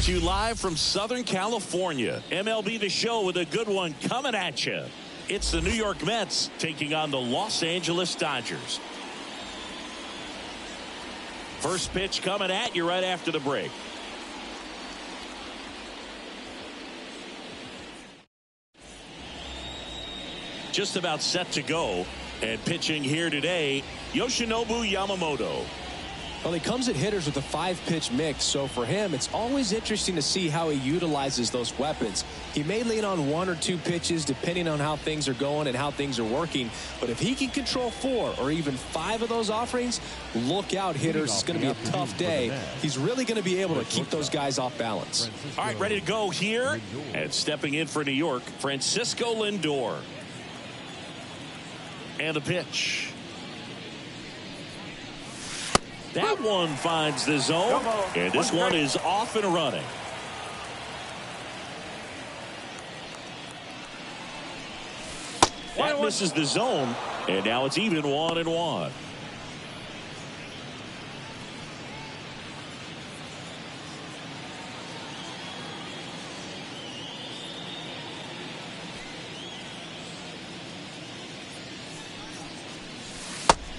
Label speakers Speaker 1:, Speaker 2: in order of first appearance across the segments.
Speaker 1: to you live from Southern California. MLB The Show with a good one coming at you. It's the New York Mets taking on the Los Angeles Dodgers. First pitch coming at you right after the break. Just about set to go. And pitching here today, Yoshinobu Yamamoto.
Speaker 2: Well, he comes at hitters with a 5-pitch mix, so for him, it's always interesting to see how he utilizes those weapons. He may lean on 1 or 2 pitches depending on how things are going and how things are working, but if he can control 4 or even 5 of those offerings, look out, hitters. It's going to be a tough day. He's really going to be able to keep those guys off balance.
Speaker 1: All right, ready to go here. And stepping in for New York, Francisco Lindor. And the pitch. That one finds the zone, and this one is off and running. That misses the zone, and now it's even 1-1.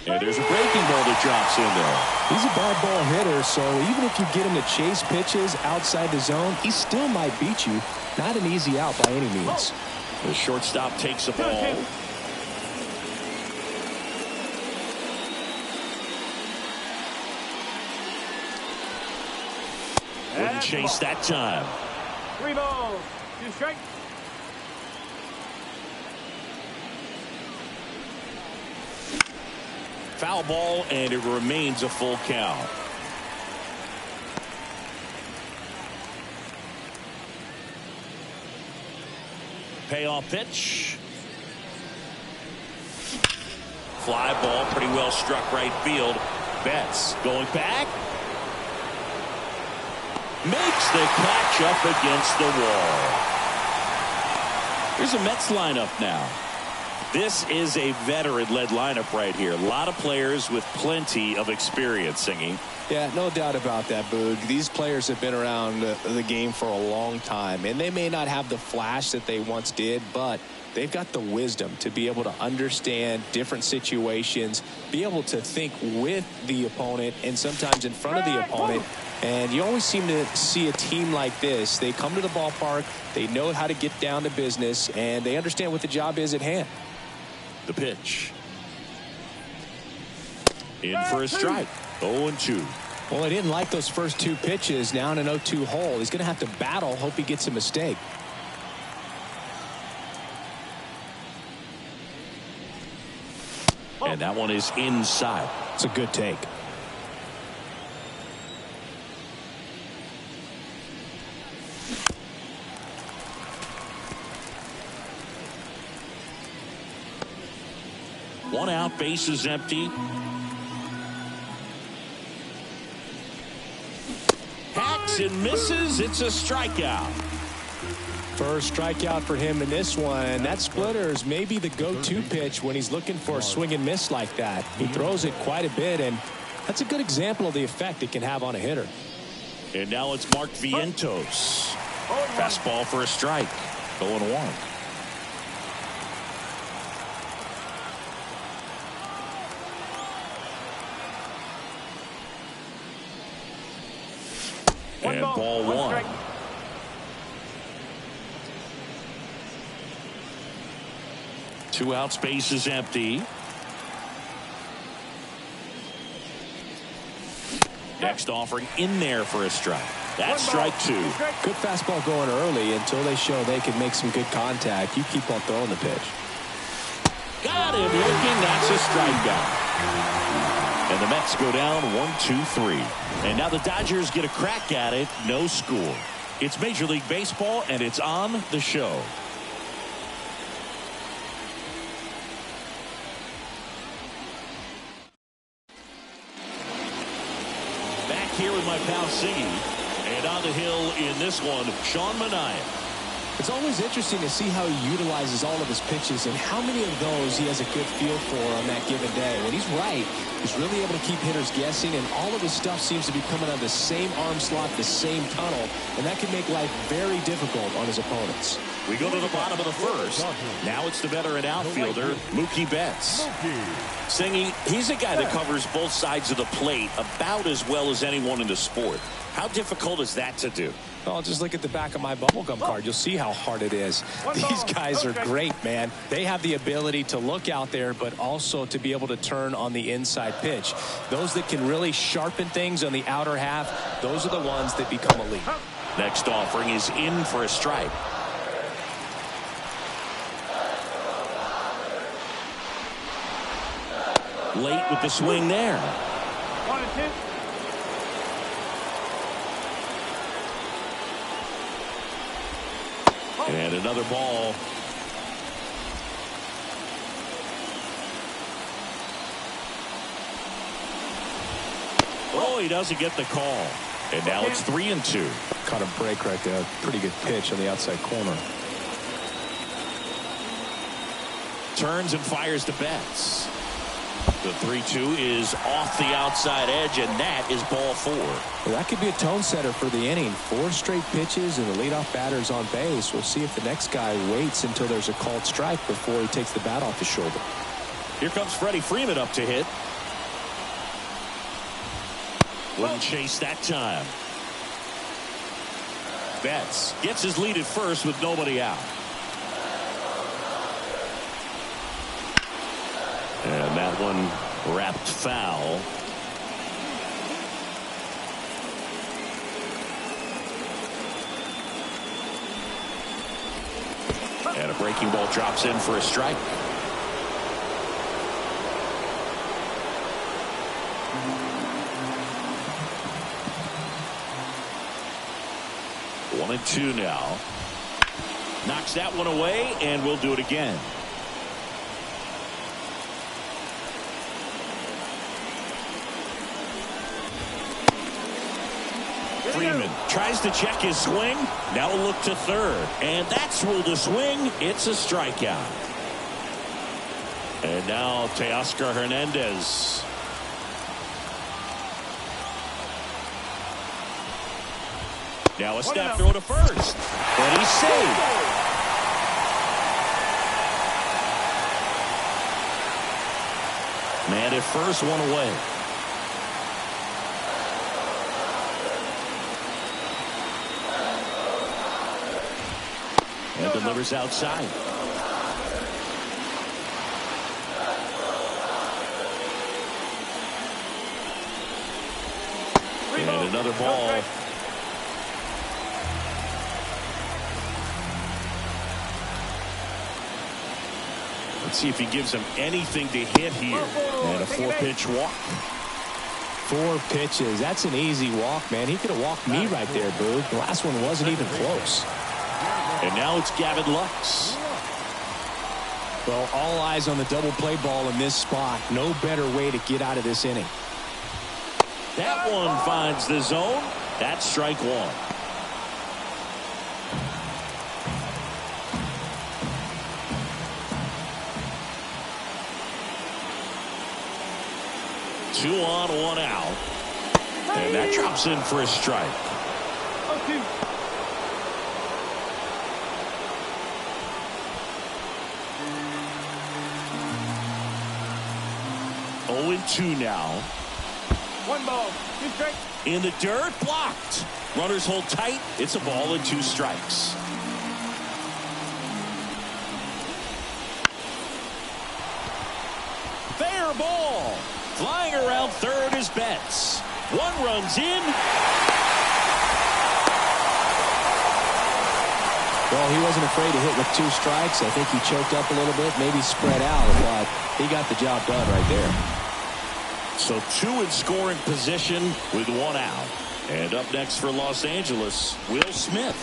Speaker 1: And there's a breaking ball that drops in there.
Speaker 2: He's a bad ball hitter, so even if you get him to chase pitches outside the zone, he still might beat you. Not an easy out by any means.
Speaker 1: The shortstop takes the ball. Wouldn't chase that time.
Speaker 3: 3 balls, 2 strikes.
Speaker 1: Foul ball, and it remains a full count. Payoff pitch. Fly ball, pretty well struck right field. Betts going back. Makes the catch up against the wall. Here's a Mets lineup now. This is a veteran-led lineup right here. A lot of players with plenty of experience singing.
Speaker 2: Yeah, no doubt about that, Boog. These players have been around the game for a long time, and they may not have the flash that they once did, but they've got the wisdom to be able to understand different situations, be able to think with the opponent and sometimes in front of the opponent. And you always seem to see a team like this. They come to the ballpark, they know how to get down to business, and they understand what the job is at hand.
Speaker 1: The pitch. In for a strike. 0-2.
Speaker 2: Well, he didn't like those first 2 pitches. Now in an 0-2 hole. He's going to have to battle. Hope he gets a mistake.
Speaker 1: And that one is inside.
Speaker 2: It's a good take.
Speaker 1: One out, base is empty. Hacks and misses. It's a strikeout.
Speaker 2: First strikeout for him in this one. That splitter is maybe the go-to pitch when he's looking for a swing and miss like that. He throws it quite a bit, and that's a good example of the effect it can have on a hitter.
Speaker 1: And now it's Mark Vientos. Fastball for a strike. 0-1. And ball 1. Two outs, base is empty. Next offering in there for a strike. That's strike 2.
Speaker 2: Good fastball going early until they show they can make some good contact. You keep on throwing the pitch.
Speaker 1: Got him looking. That's a strikeout. And the Mets go down 1-2-3. And now the Dodgers get a crack at it. No score. It's Major League Baseball, and it's on the show. Back here with my pal Siggy. And on the hill in this one, Sean Manaea.
Speaker 2: It's always interesting to see how he utilizes all of his pitches and how many of those he has a good feel for on that given day. When he's right, he's really able to keep hitters guessing, and all of his stuff seems to be coming out of the same arm slot, the same tunnel, and that can make life very difficult on his opponents.
Speaker 1: We go to the bottom of the first. Now it's the veteran outfielder, Mookie Betts. Singy, he's a guy that covers both sides of the plate about as well as anyone in the sport. How difficult is that to do?
Speaker 2: Well, just look at the back of my bubblegum card. You'll see how hard it is. These guys are great, man. They have the ability to look out there, but also to be able to turn on the inside pitch. Those that can really sharpen things on the outer half, those are the ones that become elite.
Speaker 1: Next offering is in for a strike. Late with the swing there.
Speaker 3: 1-2.
Speaker 1: And another ball. Oh, he doesn't get the call. And now it's 3-2.
Speaker 2: Caught a break right there. Pretty good pitch on the outside corner.
Speaker 1: Turns and fires to Betts. The 3-2 is off the outside edge, and that is ball 4.
Speaker 2: Well, that could be a tone setter for the inning. 4 straight pitches and the leadoff batter's on base. We'll see if the next guy waits until there's a called strike before he takes the bat off his shoulder.
Speaker 1: Here comes Freddie Freeman up to hit. Wouldn't chase that time. Betts gets his lead at first with nobody out. And that one wrapped foul. And a breaking ball drops in for a strike. One and two now. Knocks that one away, and we'll do it again. Freeman tries to check his swing. Now a look to third. And that's ruled a swing. It's a strikeout. And now Teoscar Hernandez. Now a snap throw to first. And he's saved. Man at first, one away. And delivers outside. And another ball. Let's see if he gives him anything to hit here. And a 4-pitch walk.
Speaker 2: 4 pitches. That's an easy walk, man. He could have walked me right there, Boog. The last one wasn't even close.
Speaker 1: And now it's Gavin Lux.
Speaker 2: Well, all eyes on the double play ball in this spot. No better way to get out of this inning.
Speaker 1: That one finds the zone. That's strike one. Two on, one out. And that drops in for a strike. 0-2 now.
Speaker 3: 1 ball, 2 strikes.
Speaker 1: In the dirt, blocked. Runners hold tight. It's a ball and 2 strikes. Fair ball. Flying around third is Betts. 1 runs in.
Speaker 2: Well, he wasn't afraid to hit with 2 strikes. I think he choked up a little bit, maybe spread out, but he got the job done right there.
Speaker 1: So 2 in scoring position with 1 out. And up next for Los Angeles, Will Smith.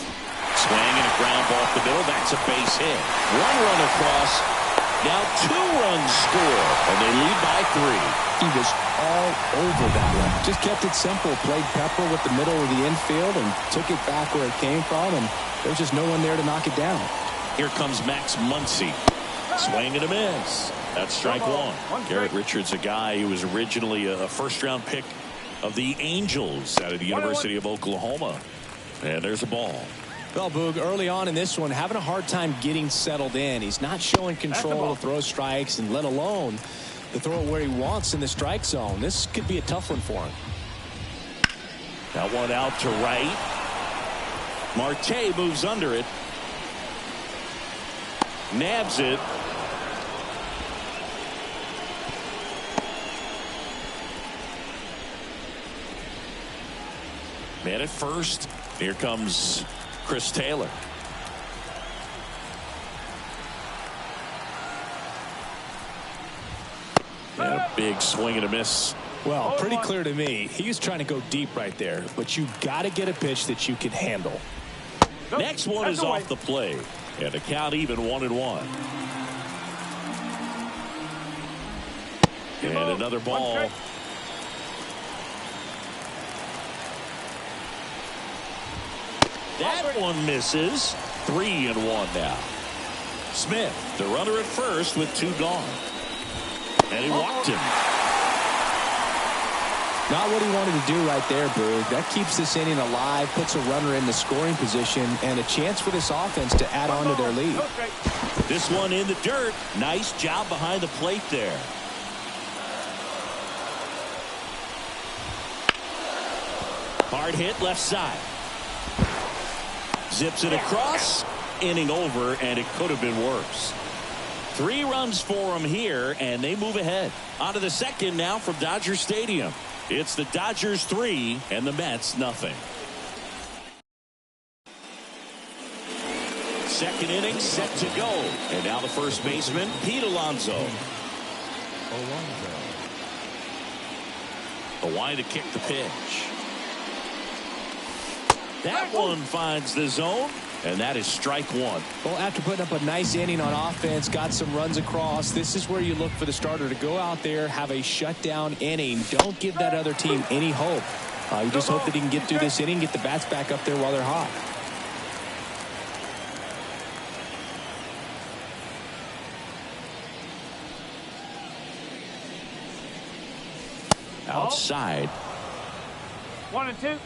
Speaker 1: Swinging a ground ball up the middle. That's a base hit. 1 run across. Now 2 runs score, and they lead by 3.
Speaker 2: He was all over that one. Just kept it simple. Played pepper with the middle of the infield and took it back where it came from, and there's just no one there to knock it down.
Speaker 1: Here comes Max Muncy. Swing and a miss. That's strike 1. Garrett Richards, a guy who was originally a first-round pick of the Angels out of the University of Oklahoma. And there's a ball.
Speaker 2: Well, Boog, early on in this one, having a hard time getting settled in. He's not showing control to throw strikes, and let alone to throw it where he wants in the strike zone. This could be a tough one for him.
Speaker 1: That one out to right. Marte moves under it. Nabs it. Man at first. Here comes Chris Taylor. And a big swing and a miss.
Speaker 2: Well, pretty clear to me. He was trying to go deep right there, but you got to get a pitch that you can handle.
Speaker 1: Next one is off the plate. And the count even 1-1. And another ball. That one misses. 3-1 now. Smith, the runner at first with 2 gone. And he walked him.
Speaker 2: Not what he wanted to do right there, Boog. That keeps this inning alive, puts a runner in the scoring position, and a chance for this offense to add on to their lead.
Speaker 1: This one in the dirt. Nice job behind the plate there. Hard hit left side. Zips it across. Inning over, and it could have been worse. 3 runs for him here, and they move ahead. On to the second now from Dodger Stadium. It's the Dodgers 3 and the Mets nothing. Second inning set to go. And now the first baseman, Pete Alonso. Hawaii to kick the pitch. That one finds the zone, and that is strike 1.
Speaker 2: Well, after putting up a nice inning on offense, got some runs across, this is where you look for the starter to go out there, have a shutdown inning. Don't give that other team any hope. You just hope that he can get through this inning, get the bats back up there while they're hot.
Speaker 1: Outside.
Speaker 3: 1-2.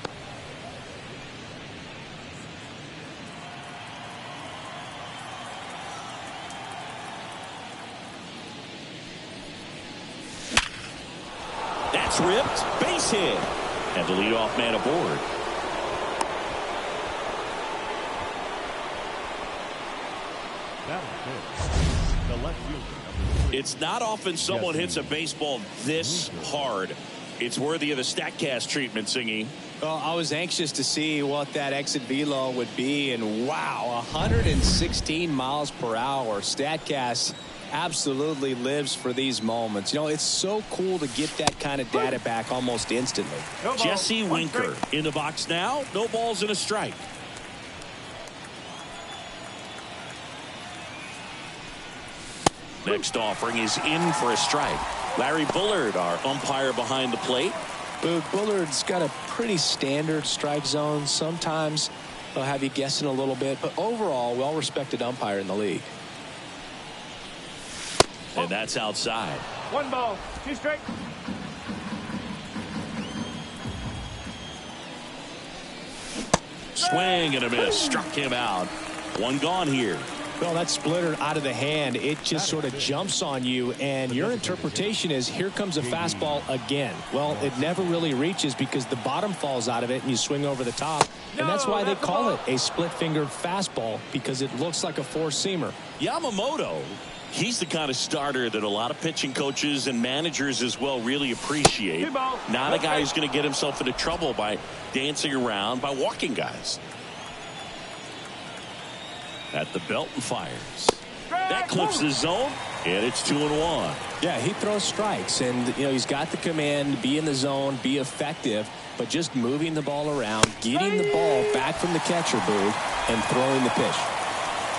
Speaker 1: That's ripped. Base hit. And the leadoff man aboard. It's not often someone hits a baseball this hard. It's worthy of the StatCast treatment, Singy.
Speaker 2: Well, I was anxious to see what that exit velo would be, and wow, 116 miles per hour. StatCast absolutely lives for these moments. You know, it's so cool to get that kind of data back almost instantly.
Speaker 1: Jesse Winker in the box now. No balls and a strike. Next offering is in for a strike. Larry Bullard, our umpire behind the plate.
Speaker 2: Bullard's got a pretty standard strike zone. Sometimes they'll have you guessing a little bit, but overall, well-respected umpire in the league.
Speaker 1: And that's outside.
Speaker 3: 1 ball, 2 strikes.
Speaker 1: Swing and a miss. Struck him out. 1 gone here.
Speaker 2: Well, that splitter out of the hand, it just sort of jumps on you, and your interpretation is, here comes a fastball again. Well, it never really reaches because the bottom falls out of it and you swing over the top. And that's why they call it a split-fingered fastball, because it looks like a four-seamer.
Speaker 1: Yamamoto, he's the kind of starter that a lot of pitching coaches and managers as well really appreciate. Not a guy who's going to get himself into trouble by dancing around, by walking guys. At the belt and fires. That clips the zone, and it's 2-1.
Speaker 2: Yeah, he throws strikes, and you know he's got the command to be in the zone, be effective, but just moving the ball around, getting the ball back from the catcher, Boog, and throwing the pitch.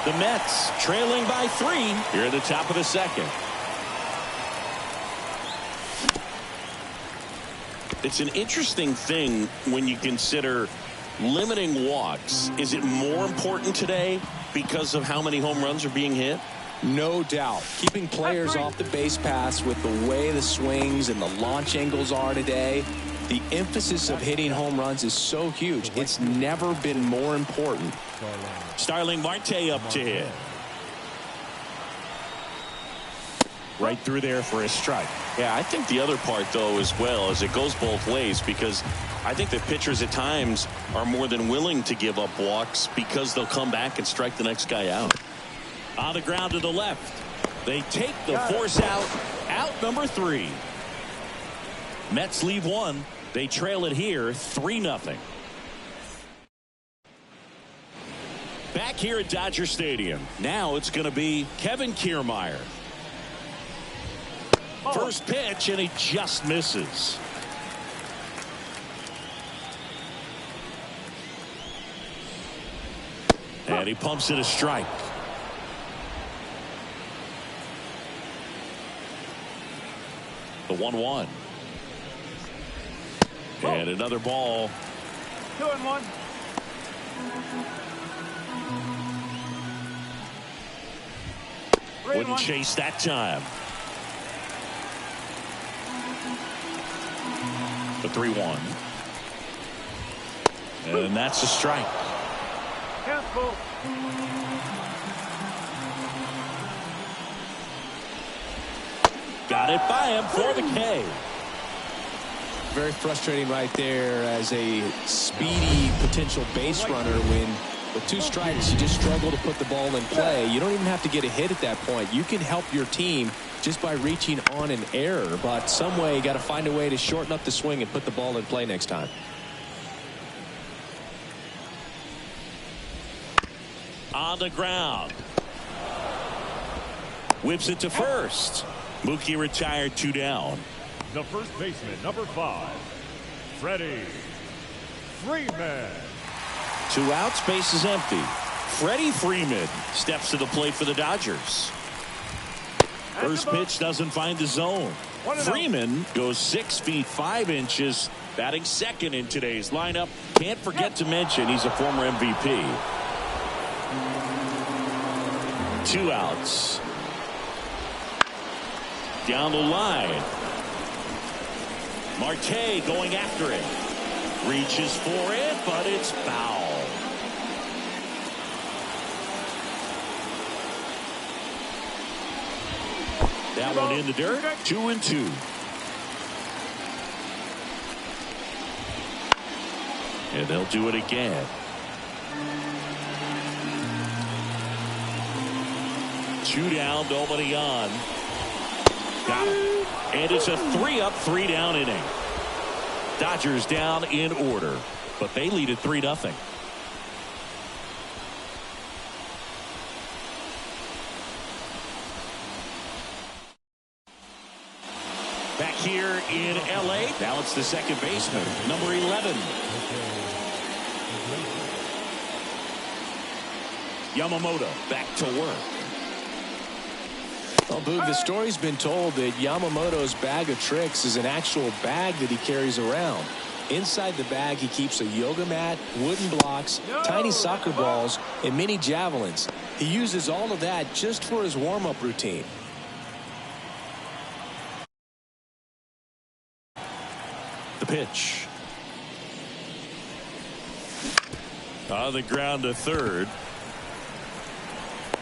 Speaker 1: The Mets trailing by 3 here at the top of the second. It's an interesting thing when you consider limiting walks. Is it more important today because of how many home runs are being hit?
Speaker 2: No doubt. Keeping players off the base paths with the way the swings and the launch angles are today, the emphasis of hitting home runs is so huge. It's never been more important.
Speaker 1: Starling Marte up to hit. Right through there for a strike. Yeah, I think the other part, though, as well, is it goes both ways, because I think that pitchers at times are more than willing to give up walks because they'll come back and strike the next guy out. On the ground to the left. They take the force out. Out number 3. Mets leave 1. They trail it here 3-0. Back here at Dodger Stadium. Now it's going to be Kevin Kiermaier. First pitch, and he just misses. And he pumps it a strike. The 1-1. And another ball.
Speaker 3: 2-1.
Speaker 1: Wouldn't chase that time. The 3-1. And that's a strike.
Speaker 3: Careful.
Speaker 1: Got it by him for the K.
Speaker 2: Very frustrating right there as a speedy potential base runner when with 2 strikes you just struggle to put the ball in play. You don't even have to get a hit at that point. You can help your team just by reaching on an error, but some way you got to find a way to shorten up the swing and put the ball in play next time.
Speaker 1: On the ground. Whips it to first. Mookie retired, 2 down.
Speaker 4: The first baseman, number 5, Freddie Freeman.
Speaker 1: 2 outs, base is empty. Freddie Freeman steps to the plate for the Dodgers. First pitch doesn't find the zone. Freeman goes 6 feet 5 inches, batting second in today's lineup. Can't forget to mention he's a former MVP. 2 outs. Down the line. Marte going after it. Reaches for it, but it's foul. That one in the dirt. 2-2. And they'll do it again. 2 down, nobody on. Got it. And it's a 3-up, 3-down inning. Dodgers down in order, but they lead at 3-0. Back here in LA, now it's the second baseman, number 11. Yamamoto back to work.
Speaker 2: Well, Boog, the story's been told that Yamamoto's bag of tricks is an actual bag that he carries around. Inside the bag, he keeps a yoga mat, wooden blocks, tiny soccer balls, and mini javelins. He uses all of that just for his warm-up routine.
Speaker 1: The pitch. On the ground to third.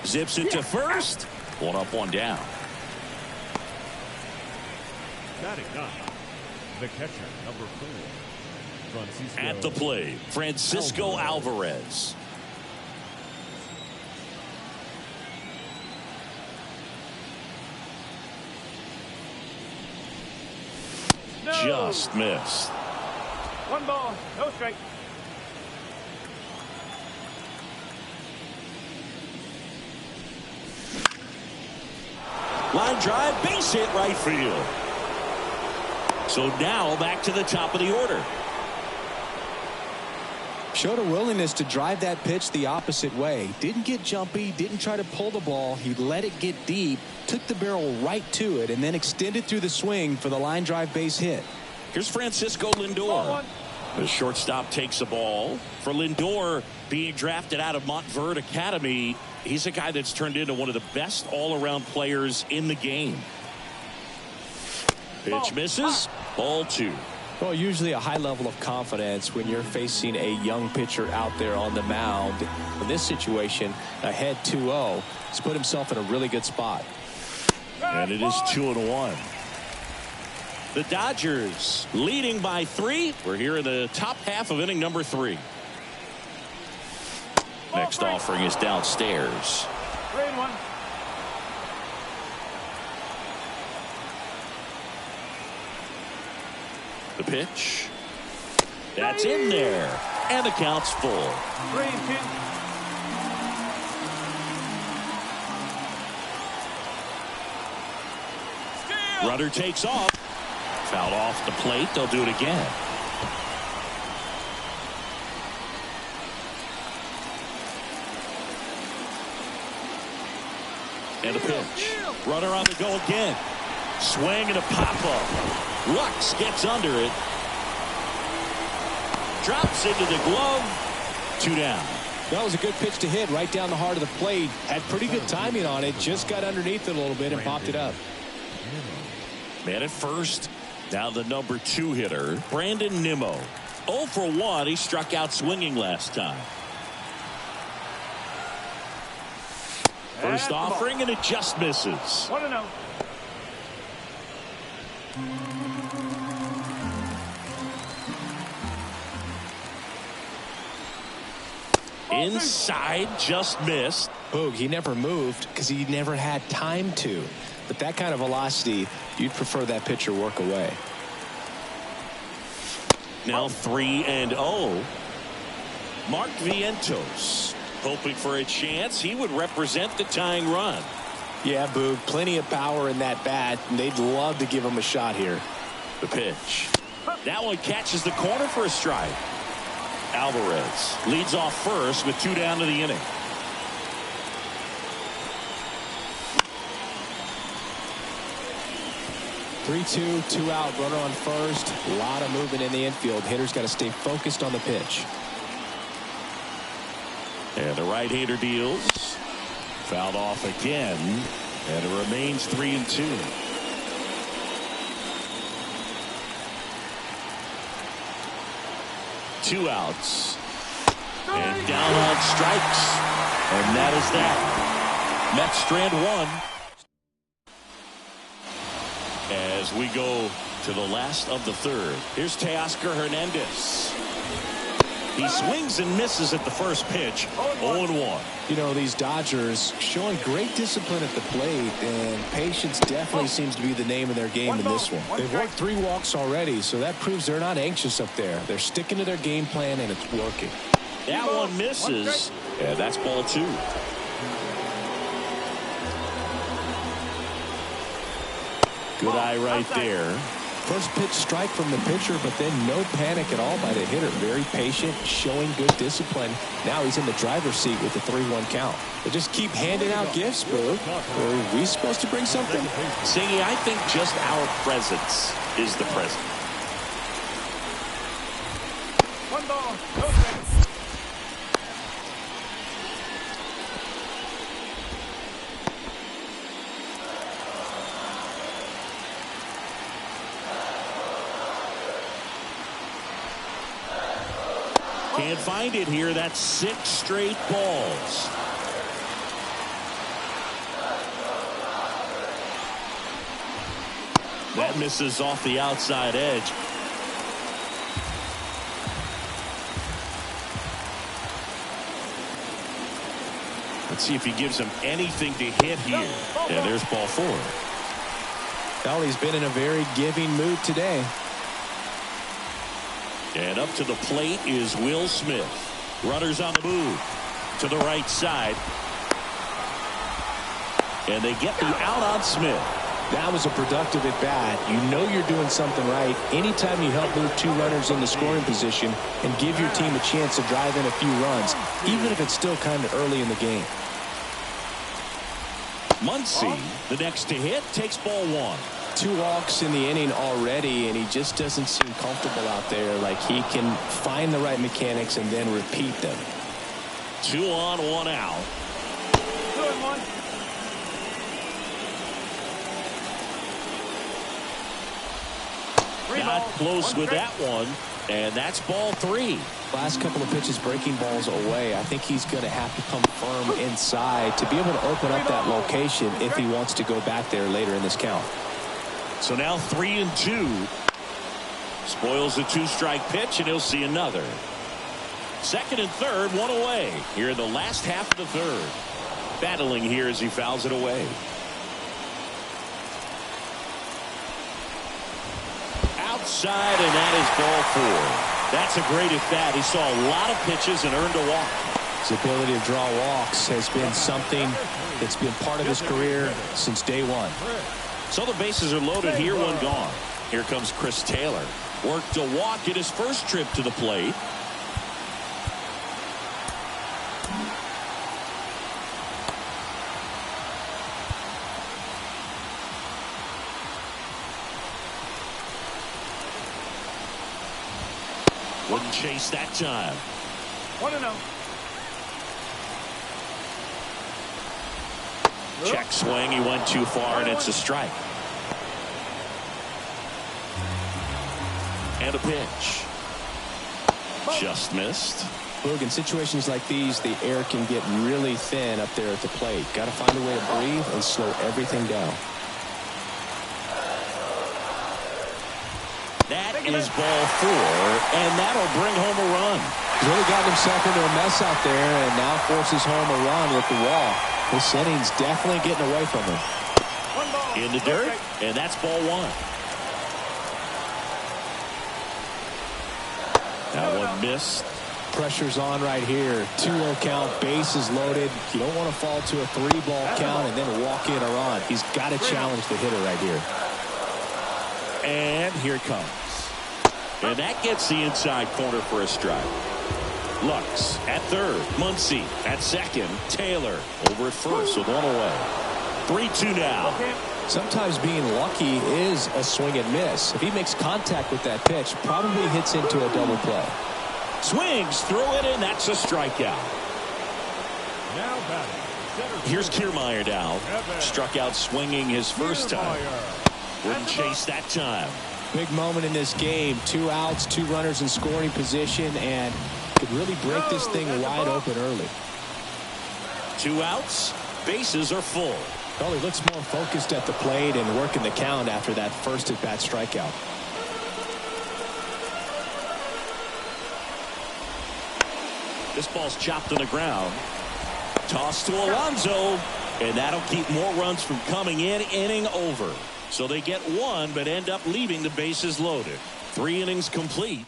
Speaker 1: Zips it to first. 1 up, 1 down.
Speaker 4: Batting 9, the catcher, number 4, Francisco.
Speaker 1: At the plate, Francisco Alvarez.
Speaker 3: No.
Speaker 1: Just missed.
Speaker 3: 1 ball, no strike.
Speaker 1: Line drive, base hit, right field. So now back to the top of the order.
Speaker 2: Showed a willingness to drive that pitch the opposite way. Didn't get jumpy, didn't try to pull the ball. He let it get deep, took the barrel right to it, and then extended through the swing for the line drive base hit.
Speaker 1: Here's Francisco Lindor. The shortstop takes the ball. For Lindor, being drafted out of Montverde Academy, he's a guy that's turned into one of the best all-around players in the game. Pitch misses. Ball 2.
Speaker 2: Well, usually a high level of confidence when you're facing a young pitcher out there on the mound. In this situation, ahead 2-0. He's put himself in a really good spot.
Speaker 1: And it is 2-1. The Dodgers leading by 3. We're here in the top half of inning number 3. Next offering is downstairs.
Speaker 3: 3-1.
Speaker 1: The pitch. That's in there. And the count's full.
Speaker 3: 3-2.
Speaker 1: Runner takes off. Fouled off the plate. They'll do it again. And a pitch. Runner on the go again. Swing and a pop-up. Lux gets under it. Drops into the glove. 2 down.
Speaker 2: That was a good pitch to hit right down the heart of the plate. Had pretty good timing on it. Just got underneath it a little bit and popped it up.
Speaker 1: Man at first. Now the number 2 hitter, Brandon Nimmo. 0 for 1. He struck out swinging last time. First offering, and it just misses.
Speaker 3: 1-0.
Speaker 1: Inside, just missed.
Speaker 2: Boog, he never moved because he never had time to. But that kind of velocity, you'd prefer that pitcher work away.
Speaker 1: Now 3-0. Mark Vientos hoping for a chance. He would represent the tying run.
Speaker 2: Yeah, Boog, plenty of power in that bat, and they'd love to give him a shot here.
Speaker 1: The pitch. That one catches the corner for a strike. Alvarez leads off first with 2 down to the inning.
Speaker 2: Three-two, 2 out, runner on first. A lot of movement in the infield. Hitter's got to stay focused on the pitch.
Speaker 1: And the right-hander deals. Fouled off again. And it remains 3-2. Two outs. And down on strikes. And that is that. Mets strand 1. As we go to the last of the 3rd. Here's Teoscar Hernandez. He swings and misses at the first pitch. 0-1.
Speaker 2: You know, these Dodgers showing great discipline at the plate, and patience definitely seems to be the name of their game in this one. They've worked 3 walks already, so that proves they're not anxious up there. They're sticking to their game plan, and it's working.
Speaker 1: That one misses. Yeah, that's ball 2. Good eye right there.
Speaker 2: First pitch strike from the pitcher, but then no panic at all by the hitter. Very patient, showing good discipline. Now he's in the driver's seat with the 3-1 count. They just keep handing out gifts, bro. Are we supposed to bring something?
Speaker 1: Singy, I think just our presence is the present.
Speaker 3: 1 ball, no strikes.
Speaker 1: Can't find it here. That's 6 straight balls. That misses off the outside edge. Let's see if he gives him anything to hit here. Yeah, there's ball 4.
Speaker 2: Well, he's been in a very giving mood today.
Speaker 1: And up to the plate is Will Smith. Runners on the move to the right side. And they get the out on Smith.
Speaker 2: That was a productive at bat. You know you're doing something right anytime you help move 2 runners into scoring position and give your team a chance to drive in a few runs, even if it's still kind of early in the game.
Speaker 1: Muncy, the next to hit, takes ball 1.
Speaker 2: 2 walks in the inning already, and he just doesn't seem comfortable out there. Like he can find the right mechanics and then repeat them.
Speaker 1: 2 on, 1 out.
Speaker 3: 2-1.
Speaker 1: Got close with that one, and that's ball 3.
Speaker 2: Last couple of pitches breaking balls away. I think he's going to have to come firm inside to be able to open up that location if he wants to go back there later in this count.
Speaker 1: So now 3-2. Spoils the 2-strike pitch, and he'll see another. Second and third, 1 away here in the last half of the third. Battling here as he fouls it away. Outside, and that is ball 4. That's a great at bat. He saw a lot of pitches and earned a walk.
Speaker 2: His ability to draw walks has been something that's been part of his career since day 1.
Speaker 1: So the bases are loaded here, 1 gone. Here comes Chris Taylor. Worked a walk in his first trip to the plate. Wouldn't chase that time.
Speaker 3: 1-0.
Speaker 1: Check swing. He went too far, and it's a strike. And a pitch. Just missed.
Speaker 2: Boog, in situations like these, the air can get really thin up there at the plate. Got to find a way to breathe and slow everything down.
Speaker 1: That is ball 4, and that'll bring home a run.
Speaker 2: He's really gotten himself into a mess out there and now forces home a run with the walk. This inning's definitely getting away from him.
Speaker 1: In the dirt, and that's ball 1. That one missed.
Speaker 2: Pressure's on right here. 2-0 count, bases loaded. You don't want to fall to a 3-ball count and then walk in a run. He's got to challenge the hitter right here.
Speaker 1: And here it comes. And that gets the inside corner for a strike. Lux at third. Muncy at second. Taylor over at first with 1 away. 3-2 now.
Speaker 2: Sometimes being lucky is a swing and miss. If he makes contact with that pitch, probably hits into a double play.
Speaker 1: Swings through it, and that's a strikeout.
Speaker 4: Now batting.
Speaker 1: Here's Kiermaier now. Struck out swinging his first time. Wouldn't chase that time.
Speaker 2: Big moment in this game. 2 outs, 2 runners in scoring position, and could really break this thing wide open early.
Speaker 1: 2 outs. Bases are full.
Speaker 2: Well, he looks more focused at the plate and working the count after that first at-bat strikeout.
Speaker 1: This ball's chopped on the ground. Toss to Alonso, and that'll keep more runs from coming in. Inning over. So they get 1, but end up leaving the bases loaded. 3 innings complete.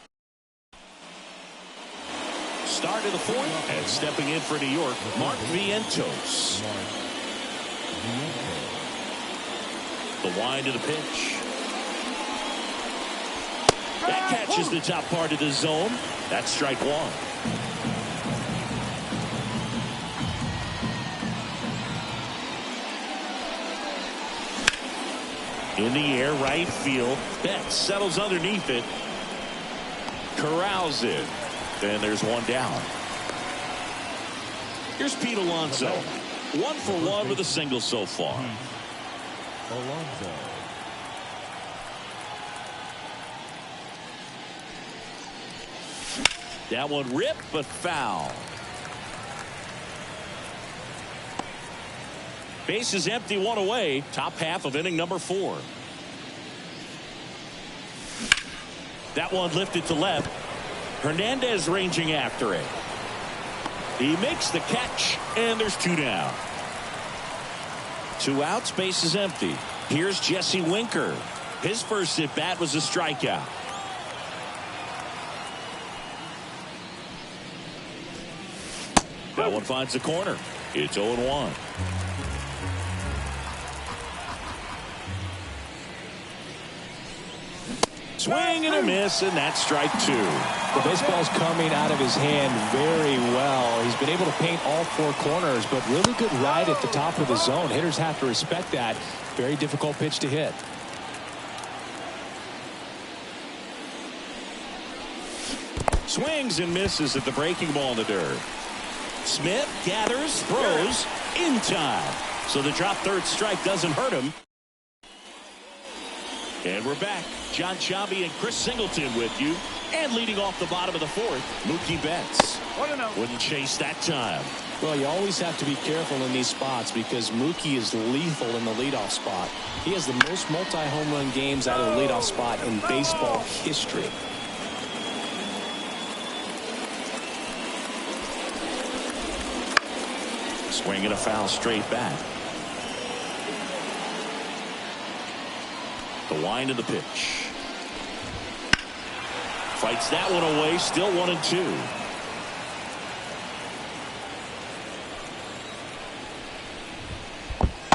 Speaker 1: Start of the 4th, and stepping in for New York, Mark Vientos. The wind of the pitch. That catches the top part of the zone. That's strike 1. In the air, right field. Betts settles underneath it. Corrals it. And there's 1 down. Here's Pete Alonso. 1 for 1 with a single so far.
Speaker 4: Alonso.
Speaker 1: That one ripped, but foul. Base is empty, 1 away. Top half of inning number 4. That one lifted to left. Hernandez ranging after it. He makes the catch, and there's 2 down. 2 outs, base is empty. Here's Jesse Winker. His first at bat was a strikeout. That one finds the corner. It's 0-1. Swing and a miss, and that's strike two.
Speaker 2: The baseball's coming out of his hand very well. He's been able to paint all four corners, but really good ride at the top of the zone. Hitters have to respect that. Very difficult pitch to hit.
Speaker 1: Swings and misses at the breaking ball in the dirt. Smith gathers, throws in time. So the drop third strike doesn't hurt him. And we're back. John Sciambi and Chris Singleton with you. And leading off the bottom of the fourth, Mookie Betts.
Speaker 3: 1-0.
Speaker 1: Wouldn't chase that time.
Speaker 2: Well, you always have to be careful in these spots because Mookie is lethal in the leadoff spot. He has the most multi-home run games out of the leadoff spot in baseball history.
Speaker 1: Swing and a foul straight back. The wind of the pitch. Fights that one away. Still 1-2.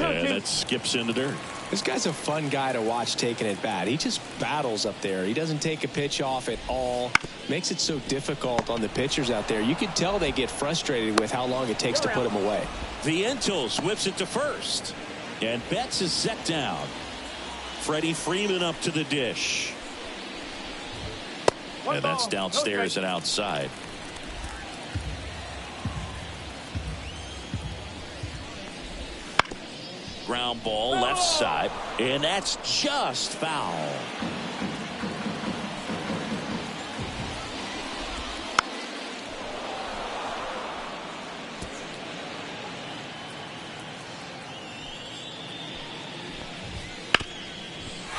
Speaker 1: And that skips in the dirt.
Speaker 2: This guy's a fun guy to watch taking at bat. He just battles up there. He doesn't take a pitch off at all. Makes it so difficult on the pitchers out there. You can tell they get frustrated with how long it takes to put him away.
Speaker 1: Vientos whips it to first. And Betts is set down. Freddie Freeman up to the dish. And that's downstairs and outside. Ground ball left side. And that's just foul.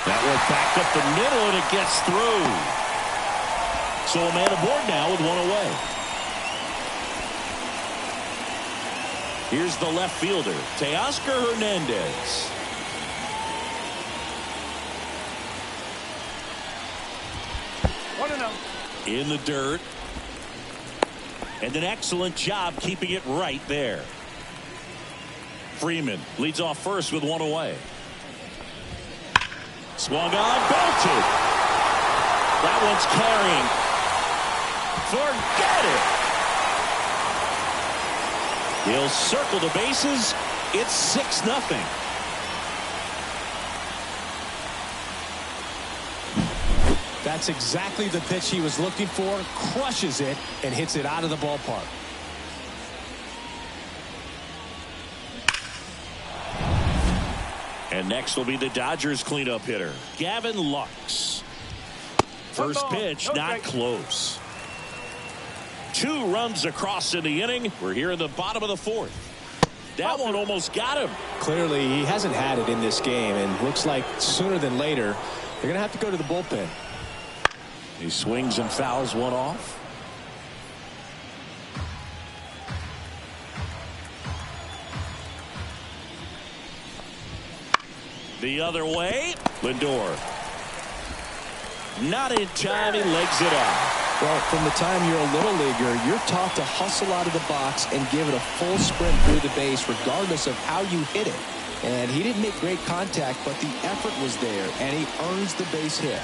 Speaker 1: That one backed up the middle and it gets through. So a man aboard now with one away. Here's the left fielder, Teoscar Hernandez. In the dirt. And an excellent job keeping it right there. Freeman leads off first with one away. Swung on, belted. That one's carrying. Forget it. He'll circle the bases. It's 6-0.
Speaker 2: That's exactly the pitch he was looking for. Crushes it and hits it out of the ballpark.
Speaker 1: And next will be the Dodgers cleanup hitter, Gavin Lux. First pitch, not close. 2 runs across in the inning. We're here in the bottom of the fourth. That one almost got him.
Speaker 2: Clearly, he hasn't had it in this game, and looks like sooner than later, they're going to have to go to the bullpen.
Speaker 1: He swings and fouls one off. The other way, Lindor. Not in time, he legs it off.
Speaker 2: Well, from the time you're a little leaguer, you're taught to hustle out of the box and give it a full sprint through the base regardless of how you hit it. And he didn't make great contact, but the effort was there, and he earns the base hit.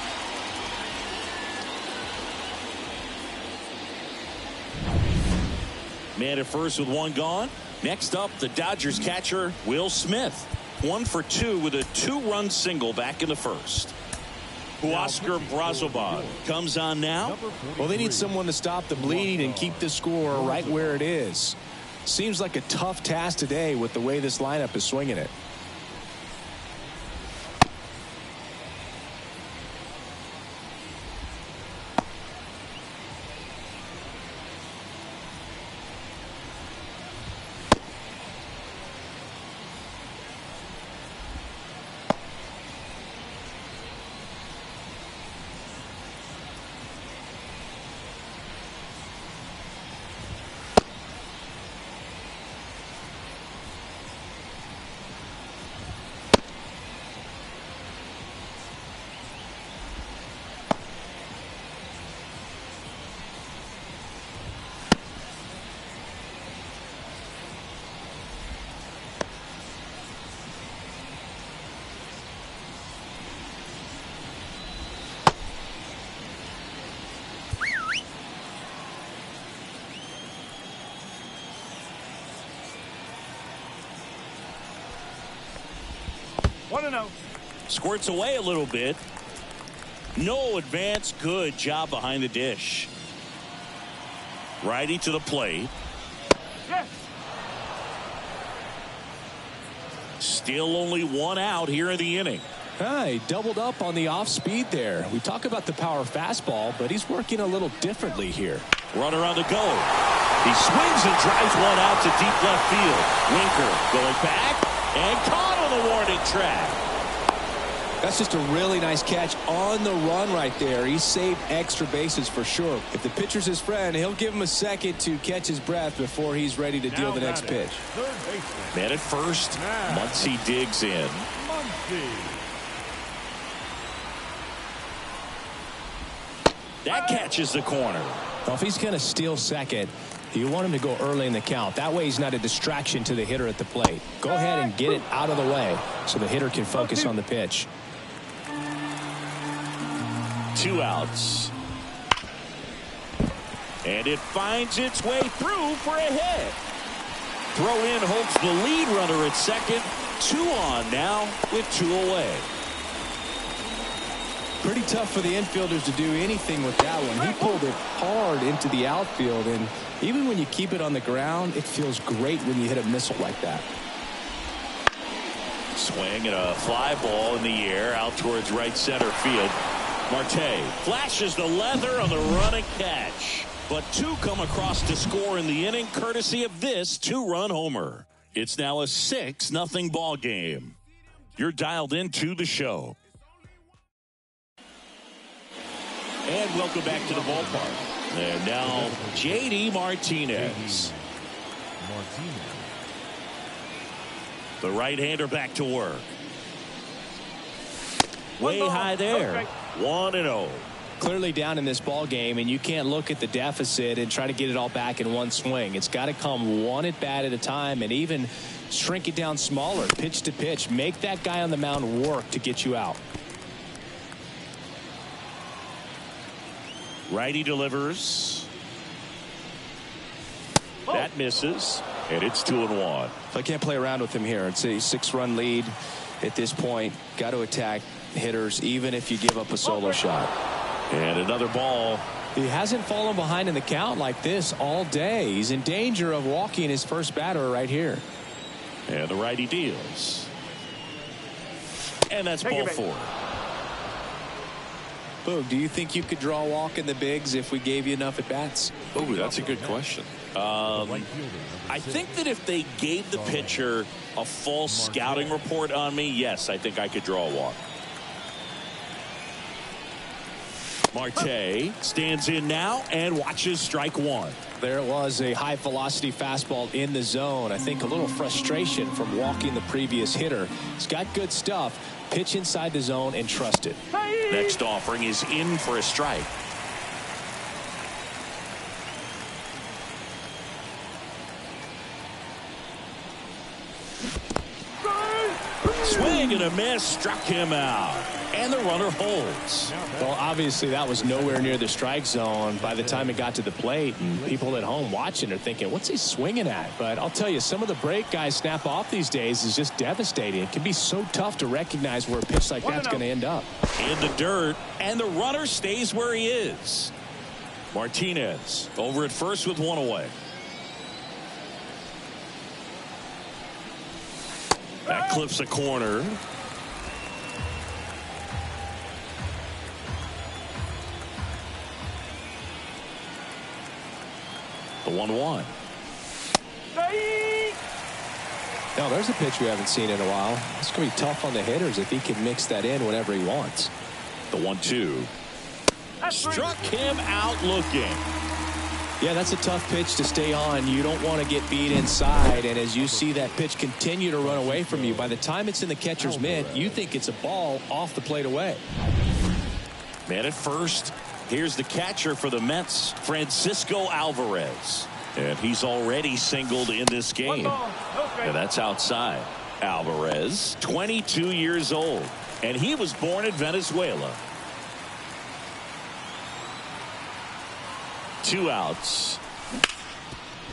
Speaker 1: Man at first with one gone. Next up, the Dodgers catcher, Will Smith. 1 for 2 with a 2-run single back in the first. Oscar Brazoban comes on now.
Speaker 2: Well, they need someone to stop the bleeding and keep the score right where it is. Seems like a tough task today with the way this lineup is swinging it.
Speaker 3: 1-0.
Speaker 1: Squirts away a little bit. No advance. Good job behind the dish. Righty to the plate.
Speaker 3: Yes.
Speaker 1: Still only one out here in the inning.
Speaker 2: He doubled up on the off speed there. We talk about the power fastball, but he's working a little differently here.
Speaker 1: Runner on the go. He swings and drives one out to deep left field. Winker going back and caught on the warning track.
Speaker 2: That's just a really nice catch on the run right there. He saved extra bases for sure. If the pitcher's his friend, he'll give him a second to catch his breath before he's ready to deal the next pitch.
Speaker 1: Man at first. Muncy digs in. That catches the corner.
Speaker 2: Well, if he's going to steal second, you want him to go early in the count. That way he's not a distraction to the hitter at the plate. Go ahead and get it out of the way so the hitter can focus on the pitch.
Speaker 1: 2 outs. And it finds its way through for a hit. Throw in holds the lead runner at second. 2 on now with 2 away.
Speaker 2: Pretty tough for the infielders to do anything with that one. He pulled it hard into the outfield, and even when you keep it on the ground, it feels great when you hit a missile like that.
Speaker 1: Swing and a fly ball in the air out towards right center field. Marte flashes the leather on the run and catch. But 2 come across to score in the inning, courtesy of this 2-run homer. It's now a 6-0 ball game. You're dialed into the show. And welcome back to the ballpark. And now J.D. Martinez. The right-hander back to work. Way high there. 1-0.
Speaker 2: Clearly down in this ball game, and you can't look at the deficit and try to get it all back in one swing. It's got to come one at bat at a time, and even shrink it down smaller, pitch to pitch. Make that guy on the mound work to get you out.
Speaker 1: Righty delivers. That misses, and it's 2-1.
Speaker 2: I can't play around with him here. It's a 6-run lead at this point. Got to attack hitters, even if you give up a solo shot.
Speaker 1: And another ball.
Speaker 2: He hasn't fallen behind in the count like this all day. He's in danger of walking his first batter right here.
Speaker 1: And the righty deals. And that's ball 4.
Speaker 2: Boog, do you think you could draw a walk in the bigs if we gave you enough at bats?
Speaker 1: Oh, that's a good question. I think that if they gave the pitcher a full scouting report on me, yes, I think I could draw a walk. Marte stands in now and watches strike 1.
Speaker 2: There was a high velocity fastball in the zone. I think a little frustration from walking the previous hitter. He's got good stuff. Pitch inside the zone and trust it.
Speaker 1: Next offering is in for a strike. Swing and a miss, struck him out. And the runner holds.
Speaker 2: Well, obviously that was nowhere near the strike zone by the time it got to the plate, and people at home watching are thinking, what's he swinging at? But I'll tell you, some of the break guys snap off these days is just devastating. It can be so tough to recognize where a pitch like that's going to end up.
Speaker 1: In the dirt, and the runner stays where he is. Martinez over at first with 1 away. That clips a corner. The 1-1.
Speaker 2: Now there's a pitch we haven't seen in a while. It's going to be tough on the hitters if he can mix that in whenever he wants.
Speaker 1: The 1-2. Struck him out looking.
Speaker 2: Yeah, that's a tough pitch to stay on. You don't want to get beat inside, and as you see that pitch continue to run away from you, by the time it's in the catcher's mitt, you think it's a ball off the plate away.
Speaker 1: Man at first. Here's the catcher for the Mets, Francisco Alvarez. And he's already singled in this game. And that's outside. Alvarez, 22 years old. And he was born in Venezuela. 2 outs.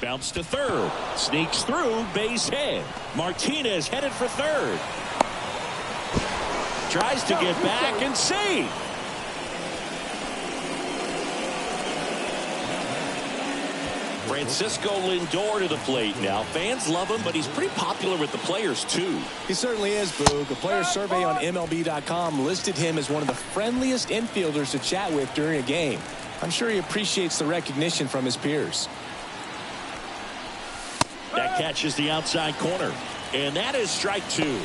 Speaker 1: Bounce to third. Sneaks through, base hit. Martinez headed for third. Tries to get back and see. Francisco Lindor to the plate now. Fans love him, but he's pretty popular with the players, too.
Speaker 2: He certainly is, Boog. A player survey on MLB.com listed him as one of the friendliest infielders to chat with during a game. I'm sure he appreciates the recognition from his peers.
Speaker 1: That catches the outside corner. And that is strike two.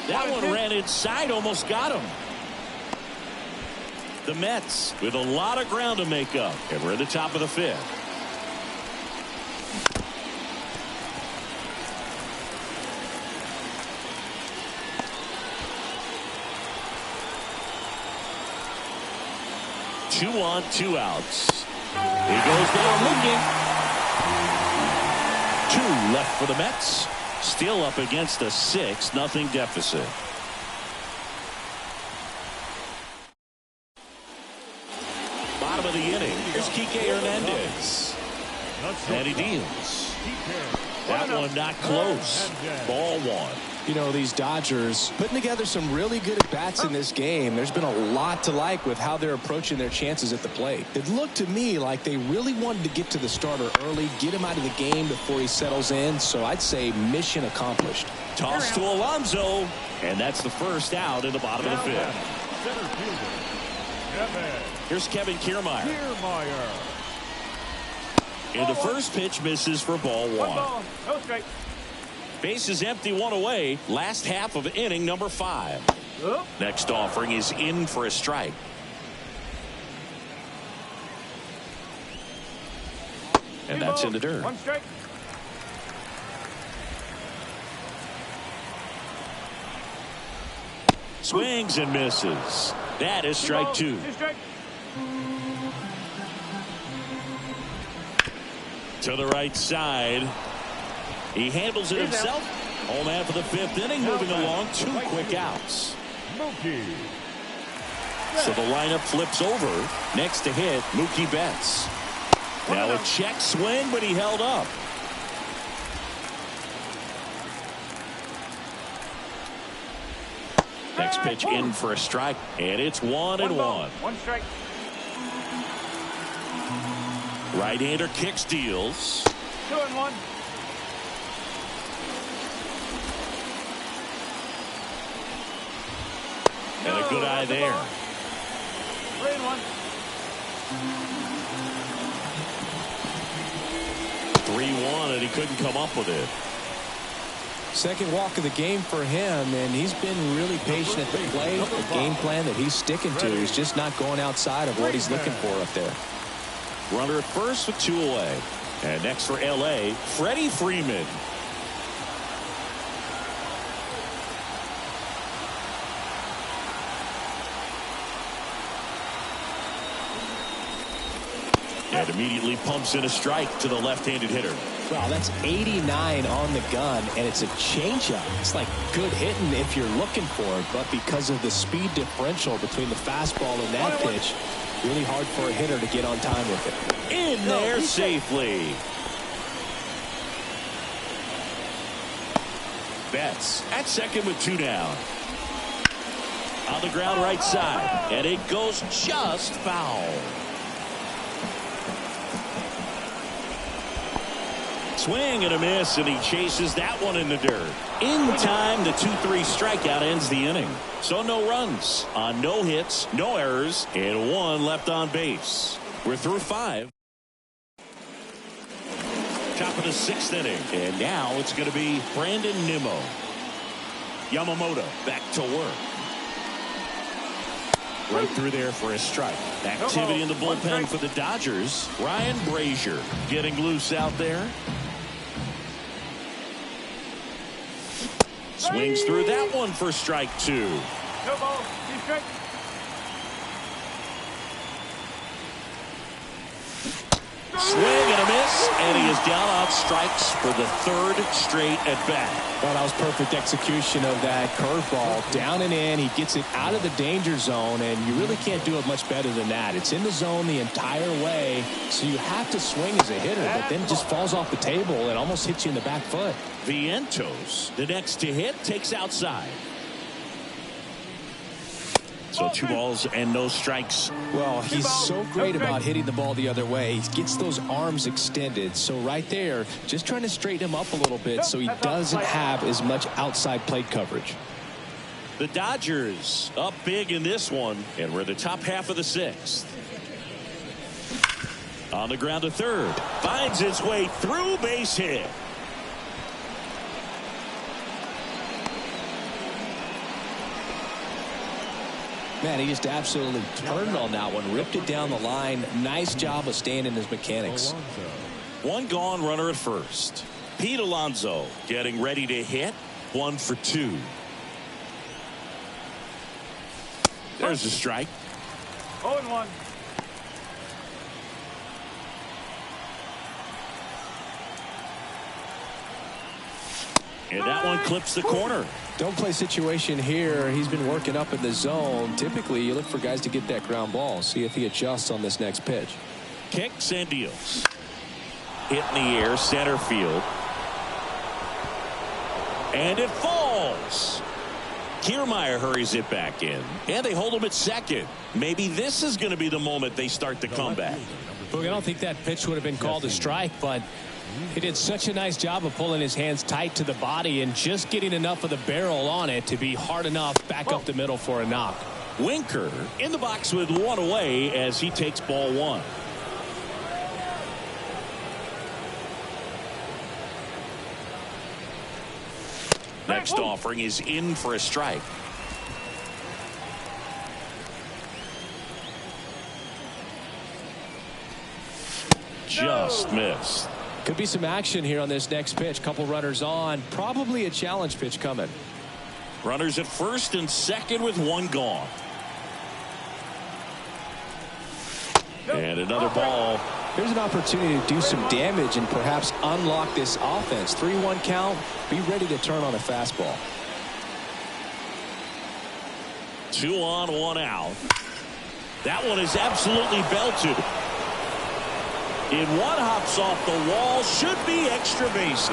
Speaker 1: That one ran inside, almost got him. The Mets with a lot of ground to make up. And we're at the top of the fifth. Two on, two outs. He goes down looking. Two left for the Mets. Still up against a 6-0 deficit. Bottom of the inning. Here's Kike Hernandez. And he deals. That one not close. Ball one.
Speaker 2: You know, these Dodgers putting together some really good at-bats in this game. There's been a lot to like with how they're approaching their chances at the plate. It looked to me like they really wanted to get to the starter early, get him out of the game before he settles in. So I'd say mission accomplished.
Speaker 1: Toss to Alonso, and that's the first out in the bottom of the fifth.
Speaker 4: Center fielder.
Speaker 1: Here's Kevin Kiermaier. And the first pitch misses for ball one.
Speaker 3: No strike.
Speaker 1: Base is empty, one away. Last half of inning number 5. Next offering is in for a strike. And that's in the dirt.
Speaker 3: One strike.
Speaker 1: Swings and misses. That is strike two. To the right side. He handles it himself. Home half of the fifth inning, moving along. 2 quick outs. So the lineup flips over. Next to hit, Mookie Betts. Now a check swing, but he held up. Next pitch in for a strike, and it's 1-1.
Speaker 3: One strike.
Speaker 1: Right-hander kicks, deals.
Speaker 3: 2-1.
Speaker 1: And a good eye there.
Speaker 3: 3-1.
Speaker 1: 3-1, and he couldn't come up with it.
Speaker 2: Second walk of the game for him, and he's been really patient at the plate. The game plan that he's sticking to is just not going outside of what he's looking for up there.
Speaker 1: Runner at first with 2 away. And next for L.A., Freddie Freeman. And immediately pumps in a strike to the left-handed hitter.
Speaker 2: Wow, that's 89 on the gun, and it's a changeup. It's like good hitting if you're looking for it, but because of the speed differential between the fastball and that pitch, really hard for a hitter to get on time with it.
Speaker 1: In there safely. Betts at second with 2 down. On the ground right side, and it goes just foul. Swing and a miss, and he chases that one in the dirt. In time, the 2-3 strikeout ends the inning. So no runs on no hits, no errors, and 1 left on base. We're through 5. Top of the 6th inning, and now it's going to be Brandon Nimmo. Yamamoto back to work. Right through there for a strike. Activity in the bullpen for the Dodgers. Ryan Brazier getting loose out there. Swings through that one for strike 2.
Speaker 3: No ball. 2 strikes.
Speaker 1: Swing and a miss. and he is down on strikes for the third straight at bat.
Speaker 2: Well, that was perfect execution of that curveball. Down and in, he gets it out of the danger zone, and you really can't do it much better than that. It's in the zone the entire way, so you have to swing as a hitter, but then it just falls off the table and almost hits you in the back foot.
Speaker 1: Vientos, the next to hit, takes outside. So 2 balls and no strikes.
Speaker 2: Well, he's so great about hitting the ball the other way. He gets those arms extended. So right there, just trying to straighten him up a little bit so he doesn't have as much outside plate coverage.
Speaker 1: The Dodgers up big in this one, and we're the top half of the 6th. On the ground to third. Finds its way through, base hit.
Speaker 2: Man, he just absolutely turned on that one, ripped it down the line. Nice job of staying in his mechanics.
Speaker 1: 1 gone, runner at first. Pete Alonso getting ready to hit. 1 for 2. There's a strike.
Speaker 3: 0-1.
Speaker 1: And that one clips the corner.
Speaker 2: Don't play situation here. He's been working up in the zone. Typically, you look for guys to get that ground ball. See if he adjusts on this next pitch.
Speaker 1: Kicks and deals. Hit in the air, center field. And it falls. Kiermaier hurries it back in. And they hold him at second. Maybe this is going to be the moment they start the comeback.
Speaker 2: Look, I don't think that pitch would have been called a strike, but he did such a nice job of pulling his hands tight to the body and just getting enough of the barrel on it to be hard enough back up the middle for a knock.
Speaker 1: Winker in the box with 1 away as he takes ball 1. Next offering is in for a strike. Just missed.
Speaker 2: Could be some action here on this next pitch. Couple runners on. Probably a challenge pitch coming.
Speaker 1: Runners at first and second with 1 gone. And another ball.
Speaker 2: Here's an opportunity to do some damage and perhaps unlock this offense. 3-1 count. Be ready to turn on a fastball.
Speaker 1: 2 on, 1 out. That one is absolutely belted. And 1 hops off the wall. Should be extra bases.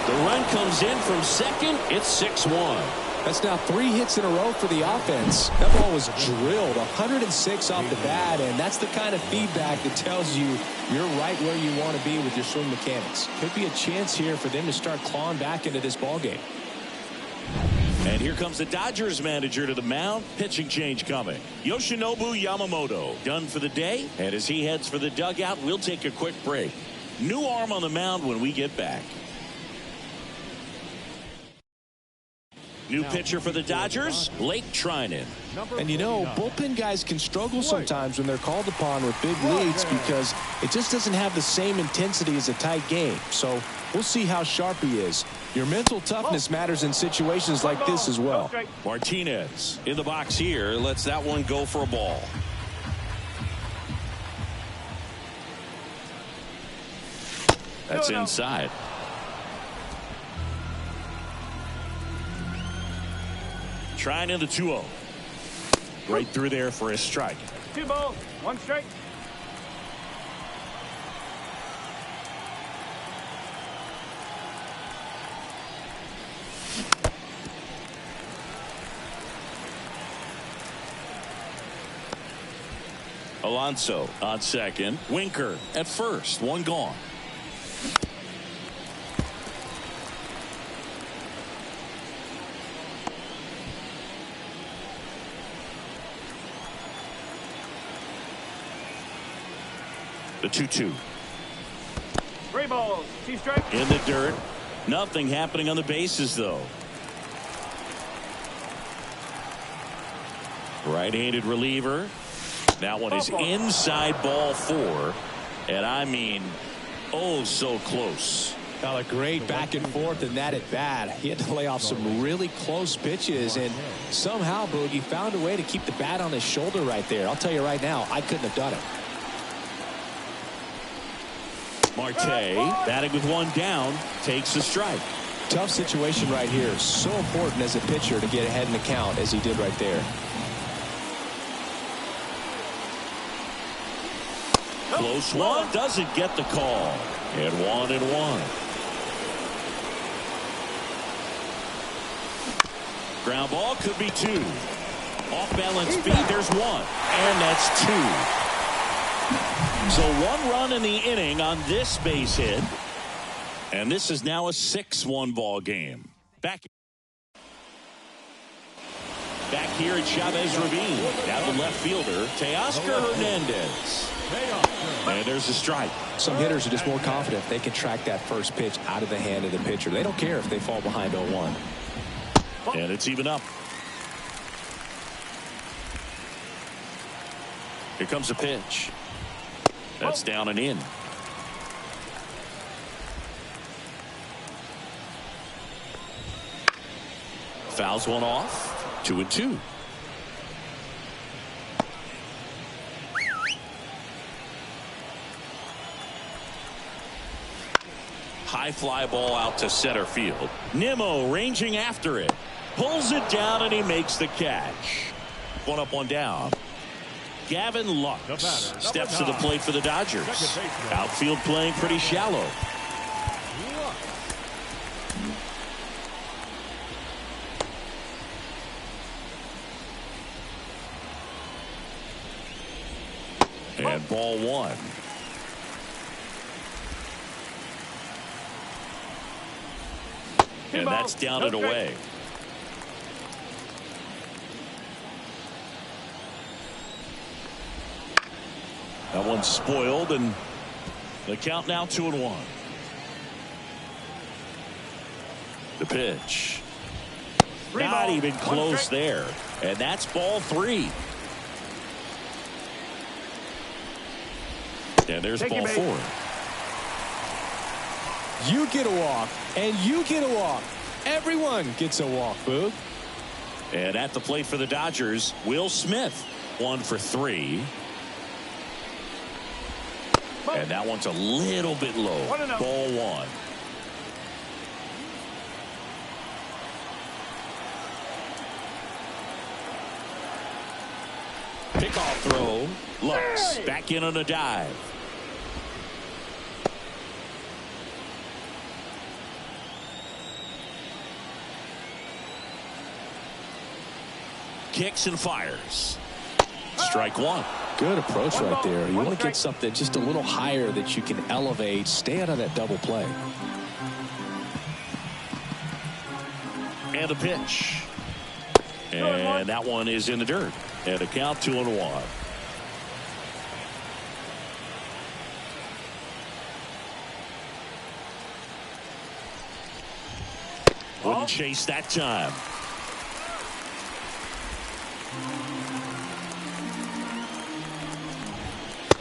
Speaker 1: The run comes in from second. It's 6-1.
Speaker 2: That's now 3 hits in a row for the offense. That ball was drilled 106 off the bat, and that's the kind of feedback that tells you you're right where you want to be with your swing mechanics. Could be a chance here for them to start clawing back into this ball game.
Speaker 1: And here comes the Dodgers manager to the mound. Pitching change coming. Yoshinobu Yamamoto done for the day. And as he heads for the dugout, we'll take a quick break. New arm on the mound when we get back. New pitcher for the Dodgers, Blake Trinan.
Speaker 2: And you know, bullpen guys can struggle sometimes when they're called upon with big leads because it just doesn't have the same intensity as a tight game. So we'll see how sharp he is. Your mental toughness matters in situations like this as well.
Speaker 1: Martinez in the box here. Lets that one go for a ball. That's inside. Trying in the 2-0. Right through there for a strike.
Speaker 3: 2 balls, 1 strike.
Speaker 1: Alonso on second. Winker at first. 1 gone. The 2-2.
Speaker 3: 3 balls, 2 strikes.
Speaker 1: In the dirt. Nothing happening on the bases, though. Right-handed reliever. That one is inside ball 4. And I mean, oh, so close.
Speaker 2: Now a great back and forth in that at bat. He had to lay off some really close pitches, and somehow Boogie found a way to keep the bat on his shoulder right there. I'll tell you right now, I couldn't have done it.
Speaker 1: Marte, batting with one down, takes the strike.
Speaker 2: Tough situation right here. So important as a pitcher to get ahead in the count as he did right there.
Speaker 1: Close one, doesn't get the call. And 1-1. Ground ball, could be two. Off balance speed, there's one. And that's two. So 1 run in the inning on this base hit. And this is now a 6-1 ball game. Back here at Chavez Ravine. Down the left fielder, Teoscar Hernandez. And there's a strike.
Speaker 2: Some hitters are just more confident if they can track that first pitch out of the hand of the pitcher. They don't care if they fall behind 0-1.
Speaker 1: And it's even up. Here comes a pitch. That's down and in. Fouls one off. 2-2. High fly ball out to center field. Nimmo ranging after it. Pulls it down and he makes the catch. 1 up, 1 down. Gavin Lux steps to the plate for the Dodgers. Outfield playing pretty shallow. And ball 1. And that's down and away. That one's spoiled, and the count now 2-1. The pitch. Not even close there. And that's ball 3. And there's ball 4.
Speaker 2: You get a walk, and you get a walk. Everyone gets a walk, Boog.
Speaker 1: And at the plate for the Dodgers, Will Smith. 1 for 3. And that one's a little bit low. Ball 1. Pickoff throw. Lux back in on a dive. Kicks and fires. Strike 1.
Speaker 2: Good approach right there. You want to get something just a little higher that you can elevate. Stay out of that double play.
Speaker 1: And a pitch. And that one is in the dirt. And a count 2-1. Wouldn't chase that time.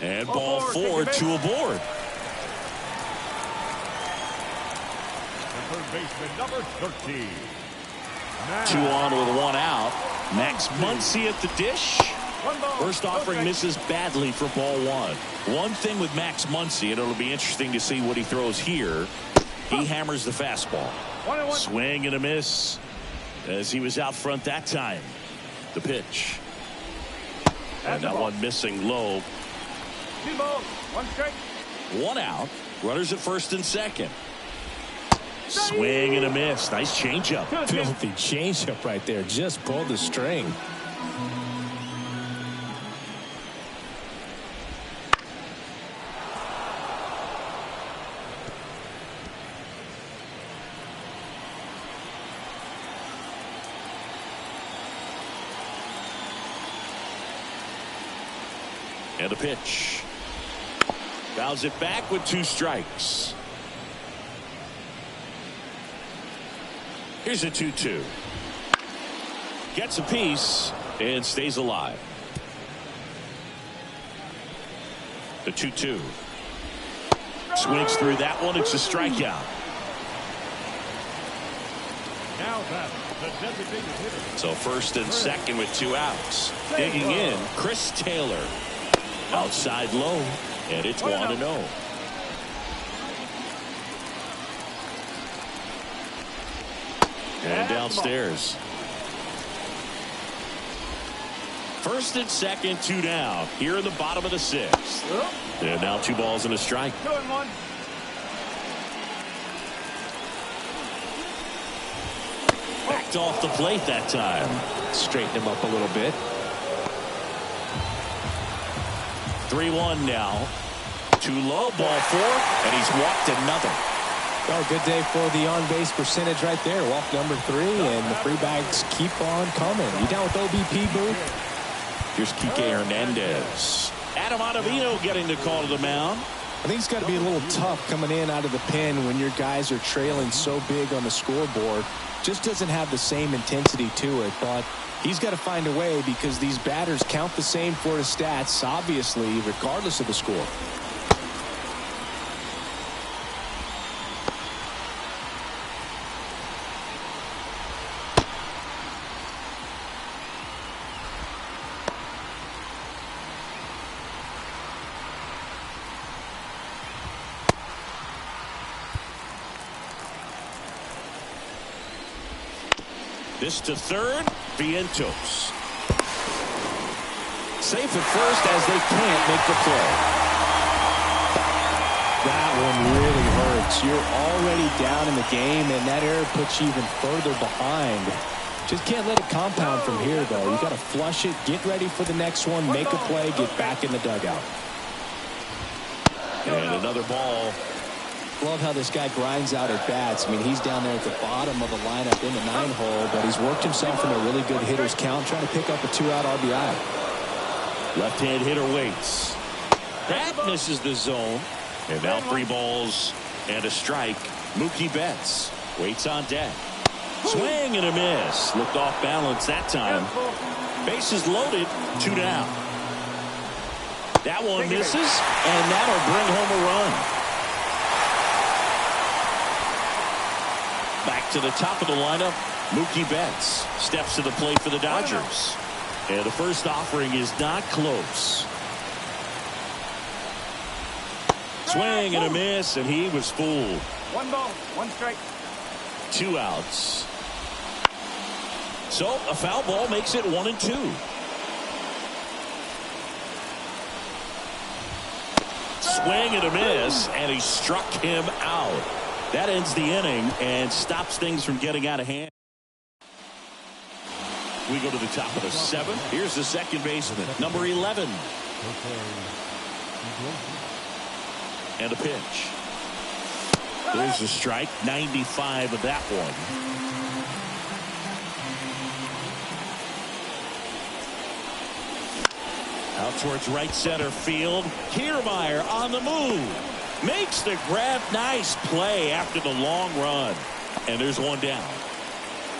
Speaker 1: And ball 4, 2 aboard.
Speaker 4: Third baseman, number 13.
Speaker 1: 2 on with 1 out. Max Muncy at the dish. First offering misses badly for ball 1. One thing with Max Muncy, and it'll be interesting to see what he throws here. He hammers the fastball. Swing and a miss as he was out front that time. The pitch. And that one missing low.
Speaker 3: 2 balls, 1 strike.
Speaker 1: 1 out. Runners at first and second. Swing and a miss. Nice changeup.
Speaker 2: Filthy changeup right there. Just pulled the string.
Speaker 1: And a pitch. Fouls it back with 2 strikes. Here's a 2-2. Gets a piece and stays alive. The 2-2. Swings through that one. It's a strikeout.
Speaker 4: Now that the designated hitter.
Speaker 1: So first and second with 2 outs. Digging in, Chris Taylor. Outside low, and it's 1-0. And downstairs. First and second, 2 down. Here in the bottom of the 6th. And now 2 balls and a strike.
Speaker 3: 2-1.
Speaker 1: Backed off the plate that time.
Speaker 2: Straighten him up a little bit.
Speaker 1: 3-1 now. Too low, ball 4, and he's walked another.
Speaker 2: Well, good day for the on-base percentage right there. Walk number 3, and the free bags keep on coming. You down with OBP, Boo?
Speaker 1: Here's Kike Hernandez. Adam Ottavino getting the call to the mound.
Speaker 2: I think it's got to be a little tough coming in out of the pen when your guys are trailing so big on the scoreboard. Just doesn't have the same intensity to it, but he's got to find a way because these batters count the same for his stats, obviously, regardless of the score.
Speaker 1: This to third, Vientos. Safe at first as they can't make the play.
Speaker 2: That one really hurts. You're already down in the game, and that error puts you even further behind. Just can't let it compound from here, though. You got to flush it, get ready for the next one, make a play, get back in the dugout.
Speaker 1: And another ball.
Speaker 2: Love how this guy grinds out at bats. I mean, he's down there at the bottom of the lineup in the 9-hole, but he's worked himself in a really good hitter's count, trying to pick up a 2-out RBI.
Speaker 1: Left-hand hitter waits. That misses the zone. And now 3 balls and a strike. Mookie Betts waits on deck. Swing and a miss. Looked off balance that time. Bases loaded, 2 down. That one misses, and that'll bring home a run. Back to the top of the lineup, Mookie Betts steps to the plate for the Dodgers. And the first offering is not close. Swing and a miss, and he was fooled.
Speaker 3: 1 ball, 1 strike.
Speaker 1: 2 outs. So a foul ball makes it 1-2. Swing and a miss, and he struck him out. That ends the inning and stops things from getting out of hand. We go to the top of the 7th. Here's the second baseman, number 11. And a pitch. There's a strike, 95 of that one. Out towards right center field. Kiermaier on the move. Makes the grab. Nice play after the long run. And there's 1 down.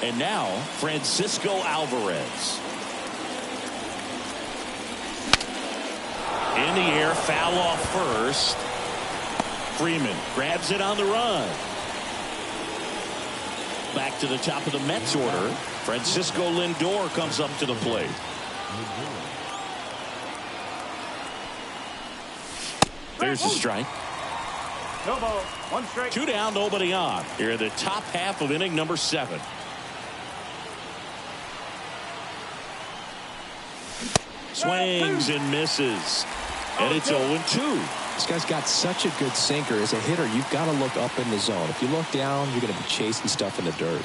Speaker 1: And now Francisco Alvarez. In the air, foul off first. Freeman grabs it on the run. Back to the top of the Mets order. Francisco Lindor comes up to the plate. There's a strike.
Speaker 3: 2 balls, 1 strike.
Speaker 1: 2 down, nobody on. Here in the top half of inning number 7. Swings and misses. And it's 0-2.
Speaker 2: This guy's got such a good sinker. As a hitter, you've got to look up in the zone. If you look down, you're going to be chasing stuff in the dirt.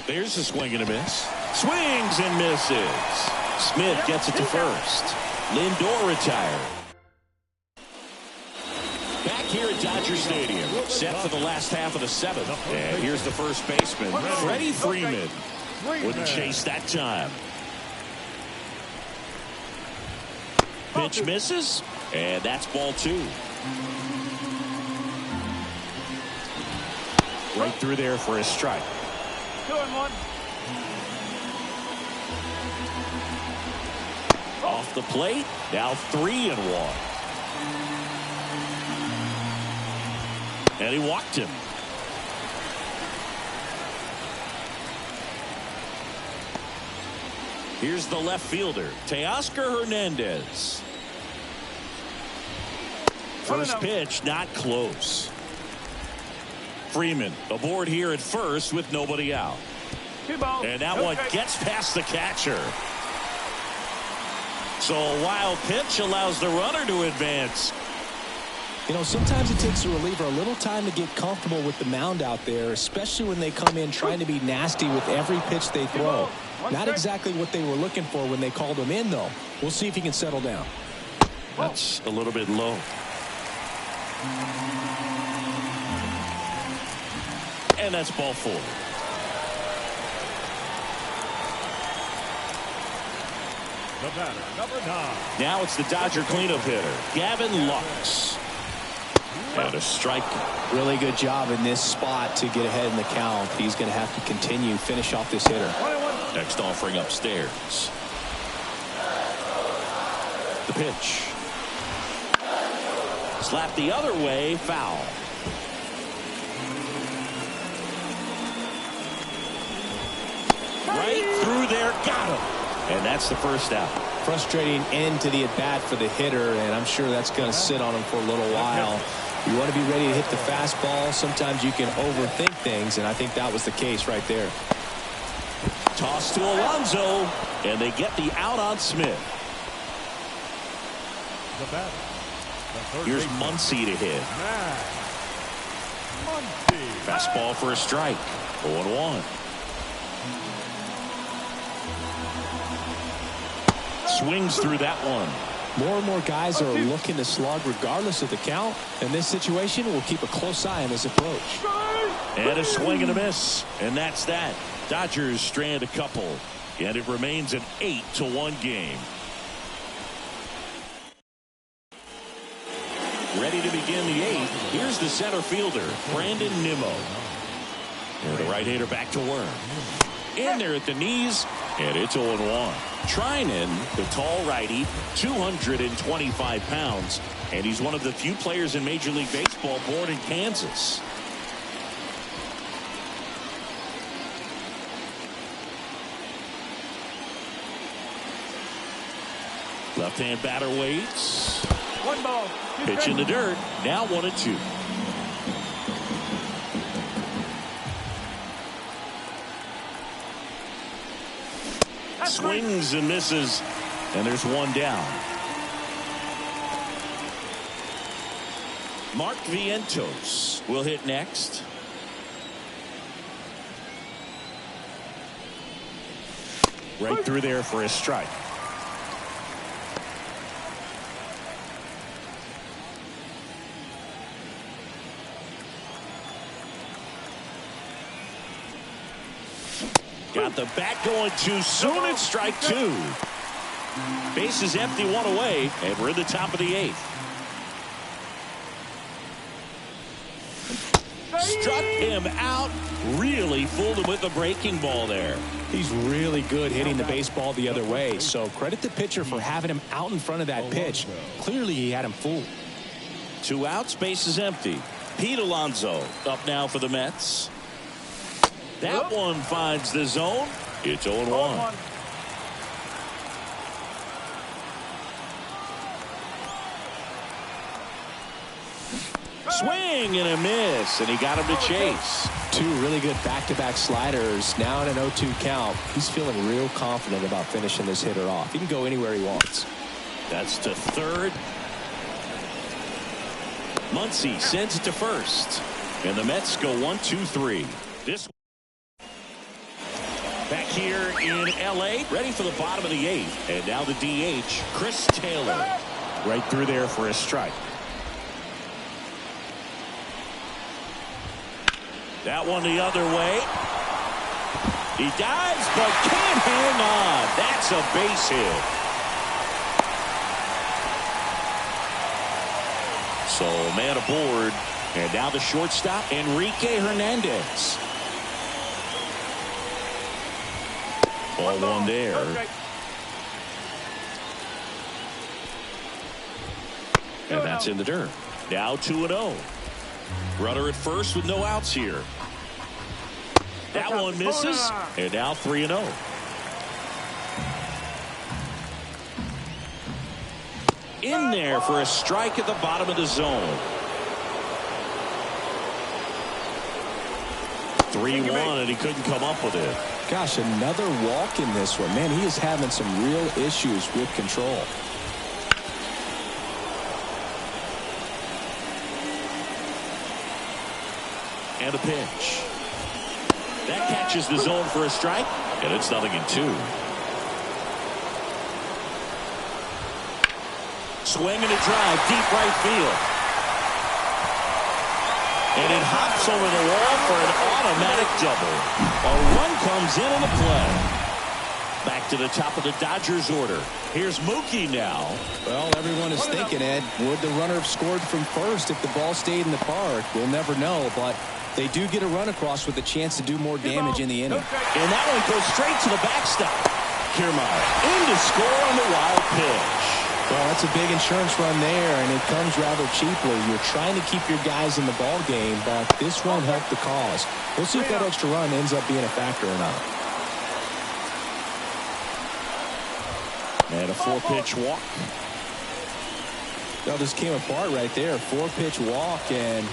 Speaker 1: There's a swing and a miss. Swings and misses. Smith gets it to first. Lindor retired. Back here at Dodger Stadium, set for the last half of the 7th. And here's the first baseman, Freddie Freeman. Wouldn't chase that time. Pitch misses, and that's ball 2. Right through there for a strike.
Speaker 3: 2-1.
Speaker 1: Off the plate, now 3-1. And he walked him. Here's the left fielder, Teoscar Hernandez. First pitch, not close. Freeman aboard here at first with nobody out.
Speaker 3: 2 balls.
Speaker 1: And that
Speaker 3: no
Speaker 1: one
Speaker 3: strikes.
Speaker 1: gets past the catcher. So a wild pitch allows the runner to advance.
Speaker 2: You know, sometimes it takes a reliever a little time to get comfortable with the mound out there, especially when they come in trying to be nasty with every pitch they throw. Not exactly what they were looking for when they called him in, though. We'll see if he can settle down.
Speaker 1: That's a little bit low. And that's ball 4.
Speaker 4: The batter, number 9.
Speaker 1: Now it's the Dodger cleanup hitter, Gavin Lux. And a strike.
Speaker 2: Really good job in this spot to get ahead in the count. He's going to have to continue finish off this hitter.
Speaker 3: 21.
Speaker 1: Next offering upstairs. The pitch. Slap the other way, foul. Right through there, got him. And that's the first out.
Speaker 2: Frustrating end to the at-bat for the hitter, and I'm sure that's going to sit on him for a little while. You want to be ready to hit the fastball. Sometimes you can overthink things, and I think that was the case right there.
Speaker 1: Toss to Alonso, and they get the out on Smith.
Speaker 4: The batter, the third
Speaker 1: Here's
Speaker 4: baseman,
Speaker 1: Muncy to hit.
Speaker 4: Muncy.
Speaker 1: Fastball for a strike. 0-1. Swings through that one.
Speaker 2: More and more guys are looking to slug regardless of the count. In this situation, we'll keep a close eye on his approach.
Speaker 1: And a swing and a miss. And that's that. Dodgers strand a couple. And it remains an 8-1 game. Ready to begin the 8th. Here's the center fielder, Brandon Nimmo. And the right hander back to work. In there at the knees. And it's 0-1. Trinan, the tall righty, 225 pounds. And he's one of the few players in Major League Baseball born in Kansas. Left-hand batter waits.
Speaker 3: 1 ball. 2
Speaker 1: Pitch in the dirt. Now 1-2. Swings and misses. And there's one down. Mark Vientos will hit next. Right through there for a strike. Got the bat going too soon. It's strike 2. Base is empty, 1 away, and we're in the top of the 8th. Struck him out. Really fooled him with the breaking ball there.
Speaker 2: He's really good hitting the baseball the other way, so credit the pitcher for having him out in front of that pitch. Clearly he had him fooled.
Speaker 1: 2 outs, base is empty. Pete Alonso up now for the Mets. That one finds the zone. It's 0-1. Swing and a miss, and he got him to chase.
Speaker 2: 2 really good back-to-back sliders. Now in an 0-2 count. He's feeling real confident about finishing this hitter off. He can go anywhere he wants.
Speaker 1: That's to third. Muncy sends it to first. And the Mets go 1-2-3. This back here in L.A. Ready for the bottom of the 8th. And now the DH, Chris Taylor. Right through there for a strike. That one the other way. He dives but can't hang on. That's a base hit. So man aboard. And now the shortstop, Enrique Hernandez. Ball 1 there. And that's in the dirt. Now 2-0. Runner at first with no outs here. That one misses. And now 3-0. In there for a strike at the bottom of the zone. 3-1, and he couldn't come up with it.
Speaker 2: Gosh, another walk in this one. Man, he is having some real issues with control.
Speaker 1: And a pitch. That catches the zone for a strike, and it's 0-2. Swing and a drive, deep right field. And it hops over the wall for an automatic double. A run comes in on the play. Back to the top of the Dodgers order. Here's Mookie now.
Speaker 2: Well, everyone is thinking, Ed, would the runner have scored from first if the ball stayed in the park? We'll never know, but they do get a run across with a chance to do more damage in the inning.
Speaker 1: And that one goes straight to the backstop. Kiermaier in to score on the wild pitch.
Speaker 2: Well, that's a big insurance run there, and it comes rather cheaply. You're trying to keep your guys in the ball game, but this won't help the cause. We'll see if that extra run ends up being a factor or not.
Speaker 1: And a 4-pitch walk.
Speaker 2: Well, this came apart right there. 4-pitch walk, and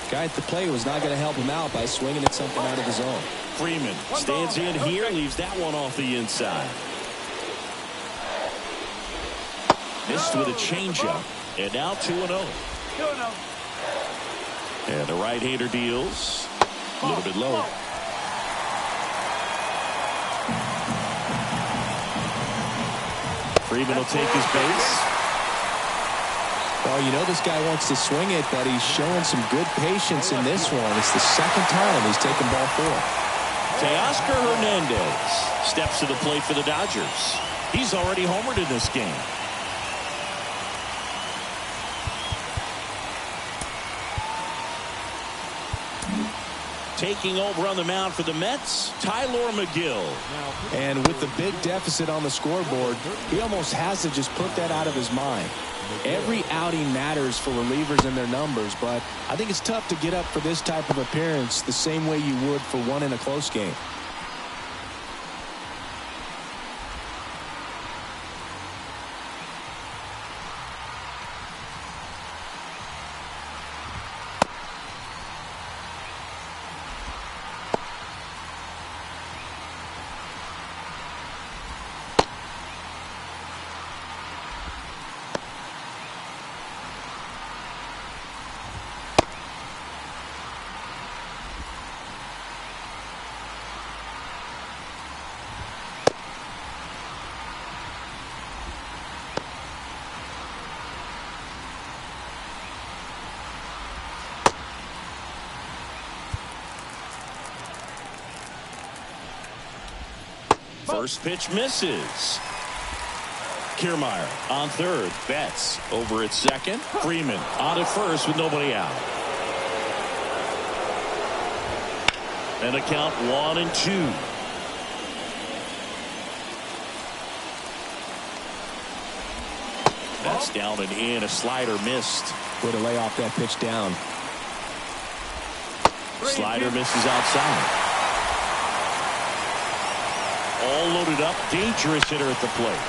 Speaker 2: guy at the plate was not going to help him out by swinging at something out of the zone.
Speaker 1: Freeman stands in here, leaves that one off the inside. Missed with a changeup, and now 2-0. And the right-hander deals a little bit low. Freeman will take his base.
Speaker 2: Well, you know this guy wants to swing it, but he's showing some good patience in this one. It's the second time he's taken ball 4.
Speaker 1: Teoscar Hernandez steps to the plate for the Dodgers. He's already homered in this game. Taking over on the mound for the Mets, Tyler McGill.
Speaker 2: And with the big deficit on the scoreboard, he almost has to just put that out of his mind. Every outing matters for relievers and their numbers, but I think it's tough to get up for this type of appearance the same way you would for one in a close game.
Speaker 1: First pitch misses. Kiermaier on third. Betts over at second. Freeman on at first with nobody out. And a count 1-2. That's down and in. A slider missed.
Speaker 2: Way to lay off that pitch down.
Speaker 1: Slider misses outside. All loaded up. Dangerous hitter at the plate.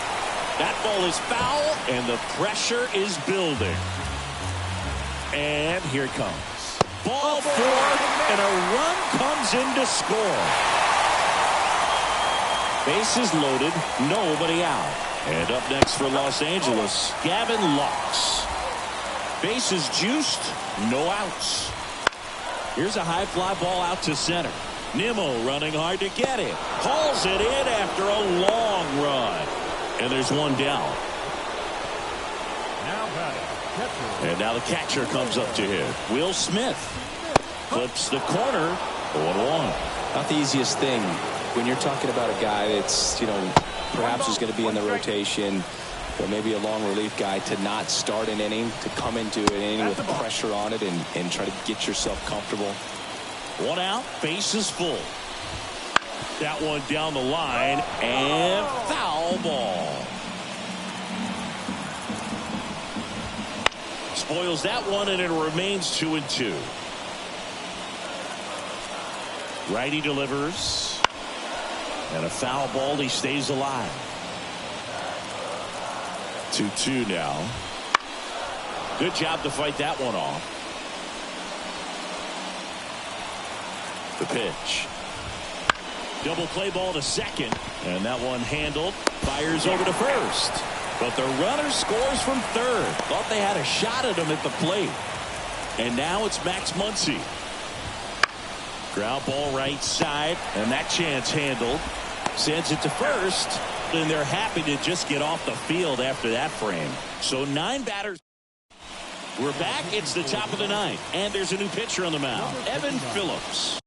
Speaker 1: That ball is foul, and the pressure is building. And here it comes. Ball 4, and a run comes in to score. Bases loaded, nobody out. And up next for Los Angeles, Gavin Lux. Bases juiced, no outs. Here's a high fly ball out to center. Nimmo running hard to get it. Hauls it in after a long run. And there's one down. And now the catcher comes up to hit. Will Smith clips the corner. 0-1.
Speaker 2: Not the easiest thing when you're talking about a guy that's, perhaps is going to be in the rotation, or maybe a long relief guy, to not start an inning, to come into an inning with pressure on it and try to get yourself comfortable.
Speaker 1: One out, bases full. That one down the line, and foul ball. Spoils that one, and it remains 2-2. Righty delivers. And a foul ball, he stays alive. 2-2 now. Good job to fight that one off. The pitch. Double play ball to second, and that one handled. Fires over to first, but the runner scores from third. Thought they had a shot at him at the plate, and now it's Max Muncy. Ground ball right side, and that chance handled. Sends it to first, and they're happy to just get off the field after that frame. So 9 batters. We're back. It's the top of the 9th, and there's a new pitcher on the mound, Evan Phillips.